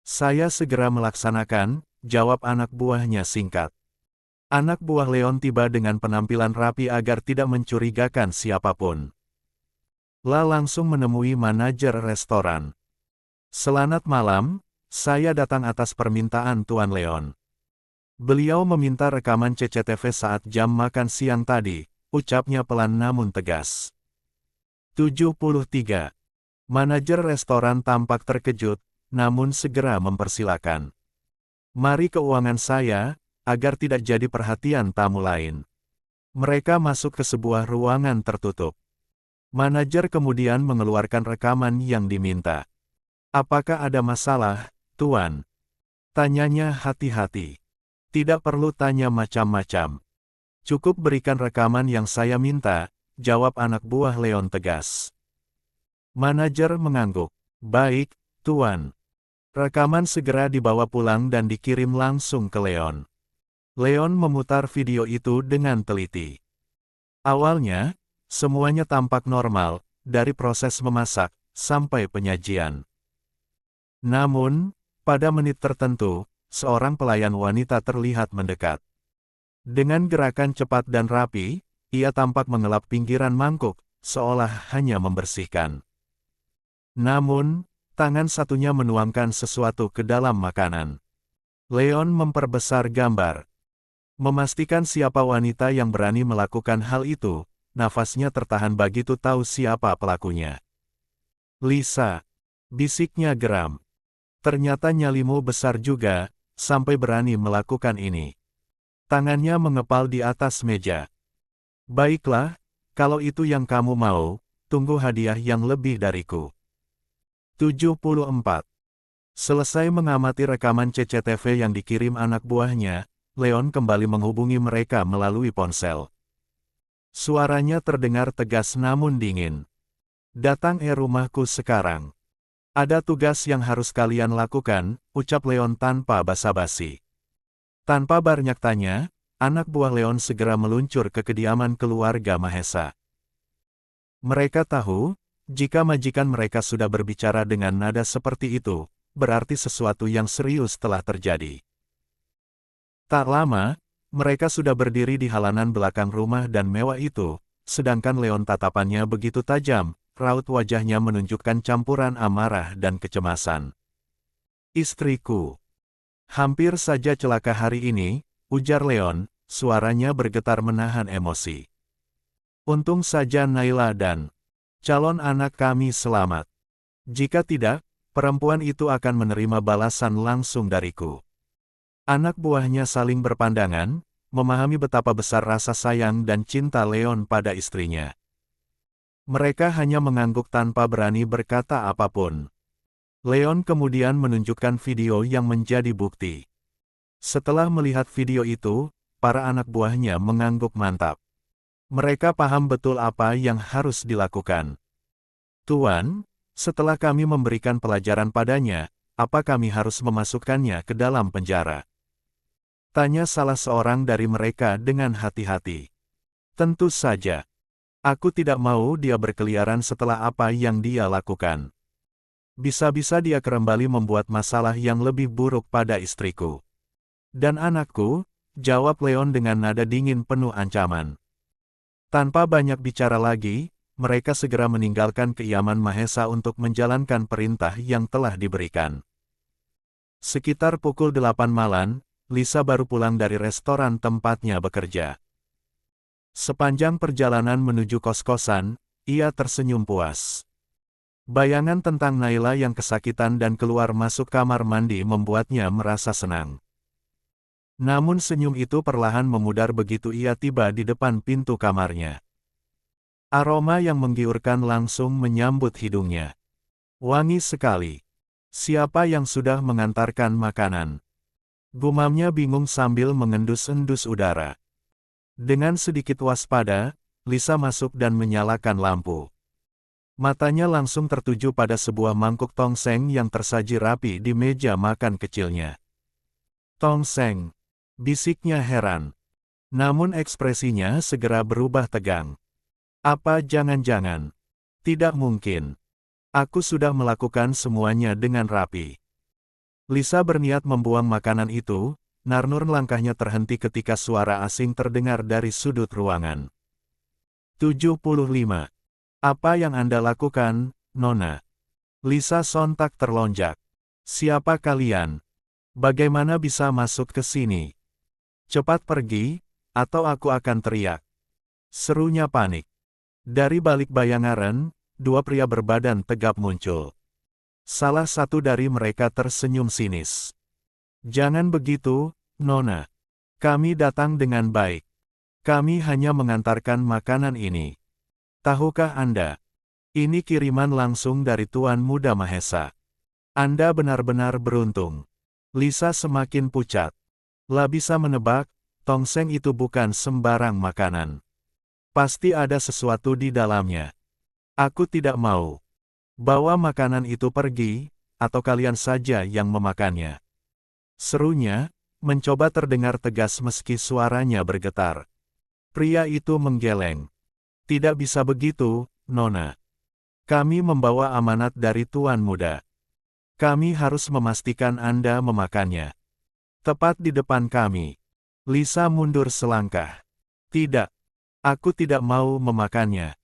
Saya segera melaksanakan," jawab anak buahnya singkat. Anak buah Leon tiba dengan penampilan rapi agar tidak mencurigakan siapapun. La langsung menemui manajer restoran. "Selamat malam, saya datang atas permintaan Tuan Leon. Beliau meminta rekaman CCTV saat jam makan siang tadi," ucapnya pelan namun tegas. 73. Manajer restoran tampak terkejut, namun segera mempersilakan. "Mari keuangan saya," agar tidak jadi perhatian tamu lain. Mereka masuk ke sebuah ruangan tertutup. Manajer kemudian mengeluarkan rekaman yang diminta. "Apakah ada masalah, Tuan?" tanyanya hati-hati. "Tidak perlu tanya macam-macam. Cukup berikan rekaman yang saya minta," jawab anak buah Leon tegas. Manajer mengangguk. "Baik, Tuan." Rekaman segera dibawa pulang dan dikirim langsung ke Leon. Leon memutar video itu dengan teliti. Awalnya, semuanya tampak normal, dari proses memasak sampai penyajian. Namun, pada menit tertentu, seorang pelayan wanita terlihat mendekat. Dengan gerakan cepat dan rapi, ia tampak mengelap pinggiran mangkuk, seolah hanya membersihkan. Namun, tangan satunya menuangkan sesuatu ke dalam makanan. Leon memperbesar gambar. Memastikan siapa wanita yang berani melakukan hal itu, nafasnya tertahan begitu tahu siapa pelakunya. "Lisa," bisiknya geram. "Ternyata nyalimu besar juga, sampai berani melakukan ini." Tangannya mengepal di atas meja. "Baiklah, kalau itu yang kamu mau, tunggu hadiah yang lebih dariku." 74. Selesai mengamati rekaman CCTV yang dikirim anak buahnya, Leon kembali menghubungi mereka melalui ponsel. Suaranya terdengar tegas namun dingin. "Datang rumahku sekarang. Ada tugas yang harus kalian lakukan," ucap Leon tanpa basa-basi. Tanpa banyak tanya, anak buah Leon segera meluncur ke kediaman keluarga Mahesa. Mereka tahu, jika majikan mereka sudah berbicara dengan nada seperti itu, berarti sesuatu yang serius telah terjadi. Tak lama, mereka sudah berdiri di halaman belakang rumah dan mewah itu, sedangkan Leon tatapannya begitu tajam, raut wajahnya menunjukkan campuran amarah dan kecemasan. "Istriku. Hampir saja celaka hari ini," ujar Leon, suaranya bergetar menahan emosi. "Untung saja Naila dan calon anak kami selamat. Jika tidak, perempuan itu akan menerima balasan langsung dariku." Anak buahnya saling berpandangan, memahami betapa besar rasa sayang dan cinta Leon pada istrinya. Mereka hanya mengangguk tanpa berani berkata apapun. Leon kemudian menunjukkan video yang menjadi bukti. Setelah melihat video itu, para anak buahnya mengangguk mantap. Mereka paham betul apa yang harus dilakukan. "Tuan, setelah kami memberikan pelajaran padanya, apa kami harus memasukkannya ke dalam penjara?" tanya salah seorang dari mereka dengan hati-hati. "Tentu saja. Aku tidak mau dia berkeliaran setelah apa yang dia lakukan. Bisa-bisa dia kembali membuat masalah yang lebih buruk pada istriku dan anakku," jawab Leon dengan nada dingin penuh ancaman. Tanpa banyak bicara lagi, mereka segera meninggalkan kediaman Mahesa untuk menjalankan perintah yang telah diberikan. Sekitar pukul 8 malam, Lisa baru pulang dari restoran tempatnya bekerja. Sepanjang perjalanan menuju kos-kosan, ia tersenyum puas. Bayangan tentang Naila yang kesakitan dan keluar masuk kamar mandi membuatnya merasa senang. Namun senyum itu perlahan memudar begitu ia tiba di depan pintu kamarnya. Aroma yang menggiurkan langsung menyambut hidungnya. Wangi sekali. Siapa yang sudah mengantarkan makanan? Gumamnya bingung sambil mengendus-endus udara. Dengan sedikit waspada, Lisa masuk dan menyalakan lampu. Matanya langsung tertuju pada sebuah mangkuk tongseng yang tersaji rapi di meja makan kecilnya. Tongseng, bisiknya heran. Namun ekspresinya segera berubah tegang. Apa jangan-jangan? Tidak mungkin. Aku sudah melakukan semuanya dengan rapi. Lisa berniat membuang makanan itu, namun langkahnya terhenti ketika suara asing terdengar dari sudut ruangan. 75. Apa yang Anda lakukan, Nona? Lisa sontak terlonjak. Siapa kalian? Bagaimana bisa masuk ke sini? Cepat pergi, atau aku akan teriak. Serunya panik. Dari balik bayangan, dua pria berbadan tegap muncul. Salah satu dari mereka tersenyum sinis. Jangan begitu, Nona. Kami datang dengan baik. Kami hanya mengantarkan makanan ini. Tahukah Anda? Ini kiriman langsung dari Tuan Muda Mahesa. Anda benar-benar beruntung. Lisa semakin pucat. Lah bisa menebak, tongseng itu bukan sembarang makanan. Pasti ada sesuatu di dalamnya. Aku tidak mau. Bawa makanan itu pergi, atau kalian saja yang memakannya. Serunya, mencoba terdengar tegas meski suaranya bergetar. Pria itu menggeleng. Tidak bisa begitu, Nona. Kami membawa amanat dari Tuan Muda. Kami harus memastikan Anda memakannya. Tepat di depan kami. Lisa mundur selangkah. Tidak. Aku tidak mau memakannya.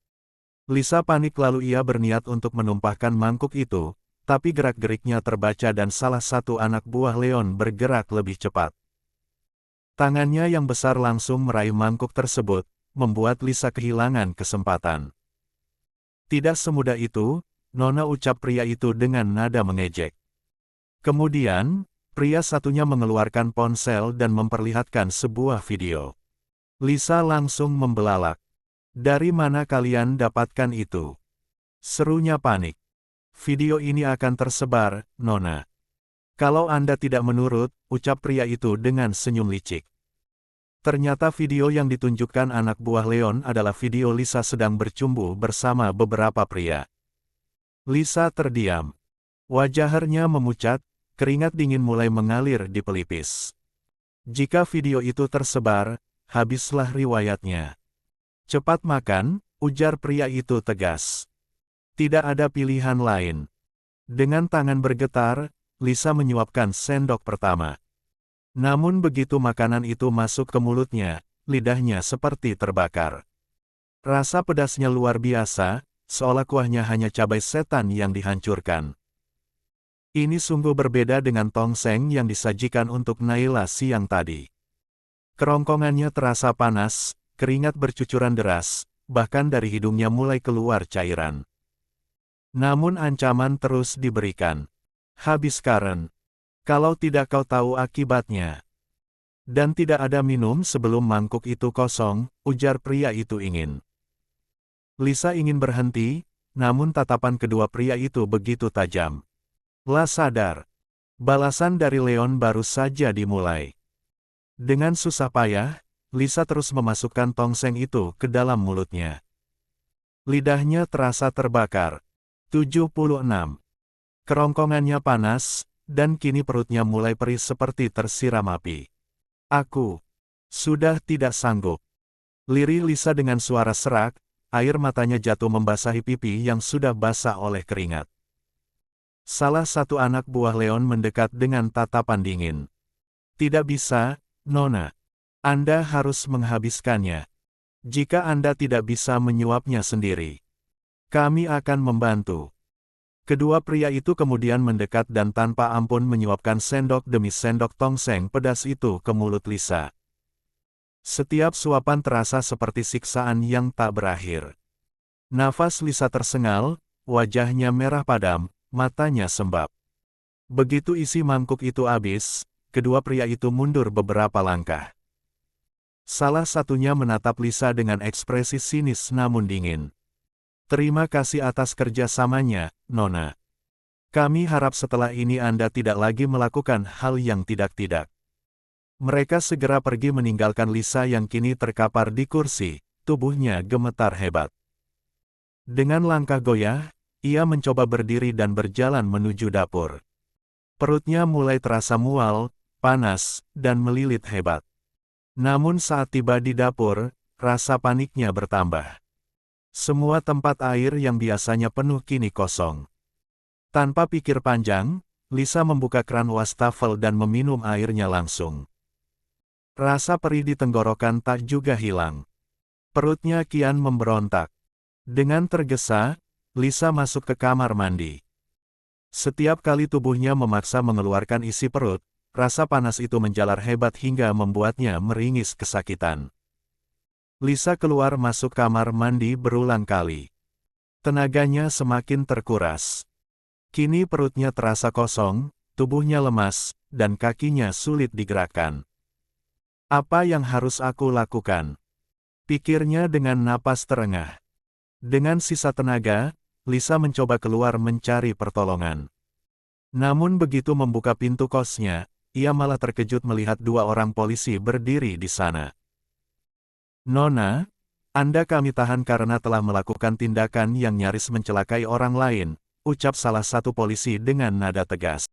Lisa panik lalu ia berniat untuk menumpahkan mangkuk itu, tapi gerak-geriknya terbaca dan salah satu anak buah Leon bergerak lebih cepat. Tangannya yang besar langsung meraih mangkuk tersebut, membuat Lisa kehilangan kesempatan. Tidak semudah itu, Nona, ucap pria itu dengan nada mengejek. Kemudian, pria satunya mengeluarkan ponsel dan memperlihatkan sebuah video. Lisa langsung membelalak. Dari mana kalian dapatkan itu? Serunya panik. Video ini akan tersebar, Nona. Kalau Anda tidak menurut, ucap pria itu dengan senyum licik. Ternyata video yang ditunjukkan anak buah Leon adalah video Lisa sedang bercumbu bersama beberapa pria. Lisa terdiam. Wajahnya memucat, keringat dingin mulai mengalir di pelipis. Jika video itu tersebar, habislah riwayatnya. Cepat makan, ujar pria itu tegas. Tidak ada pilihan lain. Dengan tangan bergetar, Lisa menyuapkan sendok pertama. Namun begitu makanan itu masuk ke mulutnya, lidahnya seperti terbakar. Rasa pedasnya luar biasa, seolah kuahnya hanya cabai setan yang dihancurkan. Ini sungguh berbeda dengan tongseng yang disajikan untuk Naila siang tadi. Kerongkongannya terasa panas, keringat bercucuran deras, bahkan dari hidungnya mulai keluar cairan. Namun ancaman terus diberikan. Habis Karen. Kalau tidak kau tahu akibatnya. Dan tidak ada minum sebelum mangkuk itu kosong, ujar pria itu ingin. Lisa ingin berhenti, namun tatapan kedua pria itu begitu tajam. Lah sadar. Balasan dari Leon baru saja dimulai. Dengan susah payah, Lisa terus memasukkan tongseng itu ke dalam mulutnya. Lidahnya terasa terbakar. 76. Kerongkongannya panas, dan kini perutnya mulai perih seperti tersiram api. Aku sudah tidak sanggup. Lirih Lisa dengan suara serak, air matanya jatuh membasahi pipi yang sudah basah oleh keringat. Salah satu anak buah Leon mendekat dengan tatapan dingin. Tidak bisa, Nona. Anda harus menghabiskannya. Jika Anda tidak bisa menyuapnya sendiri, kami akan membantu. Kedua pria itu kemudian mendekat dan tanpa ampun menyuapkan sendok demi sendok tongseng pedas itu ke mulut Lisa. Setiap suapan terasa seperti siksaan yang tak berakhir. Nafas Lisa tersengal, wajahnya merah padam, matanya sembab. Begitu isi mangkuk itu habis, kedua pria itu mundur beberapa langkah. Salah satunya menatap Lisa dengan ekspresi sinis namun dingin. "Terima kasih atas kerjasamanya, Nona. Kami harap setelah ini Anda tidak lagi melakukan hal yang tidak-tidak." Mereka segera pergi meninggalkan Lisa yang kini terkapar di kursi, tubuhnya gemetar hebat. Dengan langkah goyah, ia mencoba berdiri dan berjalan menuju dapur. Perutnya mulai terasa mual, panas, dan melilit hebat. Namun saat tiba di dapur, rasa paniknya bertambah. Semua tempat air yang biasanya penuh kini kosong. Tanpa pikir panjang, Lisa membuka keran wastafel dan meminum airnya langsung. Rasa perih di tenggorokan tak juga hilang. Perutnya kian memberontak. Dengan tergesa, Lisa masuk ke kamar mandi. Setiap kali tubuhnya memaksa mengeluarkan isi perut, rasa panas itu menjalar hebat hingga membuatnya meringis kesakitan. Lisa keluar masuk kamar mandi berulang kali. Tenaganya semakin terkuras. Kini perutnya terasa kosong, tubuhnya lemas, dan kakinya sulit digerakkan. Apa yang harus aku lakukan? Pikirnya dengan napas terengah. Dengan sisa tenaga, Lisa mencoba keluar mencari pertolongan. Namun begitu membuka pintu kosnya, ia malah terkejut melihat dua orang polisi berdiri di sana. "Nona, Anda kami tahan karena telah melakukan tindakan yang nyaris mencelakai orang lain," ucap salah satu polisi dengan nada tegas.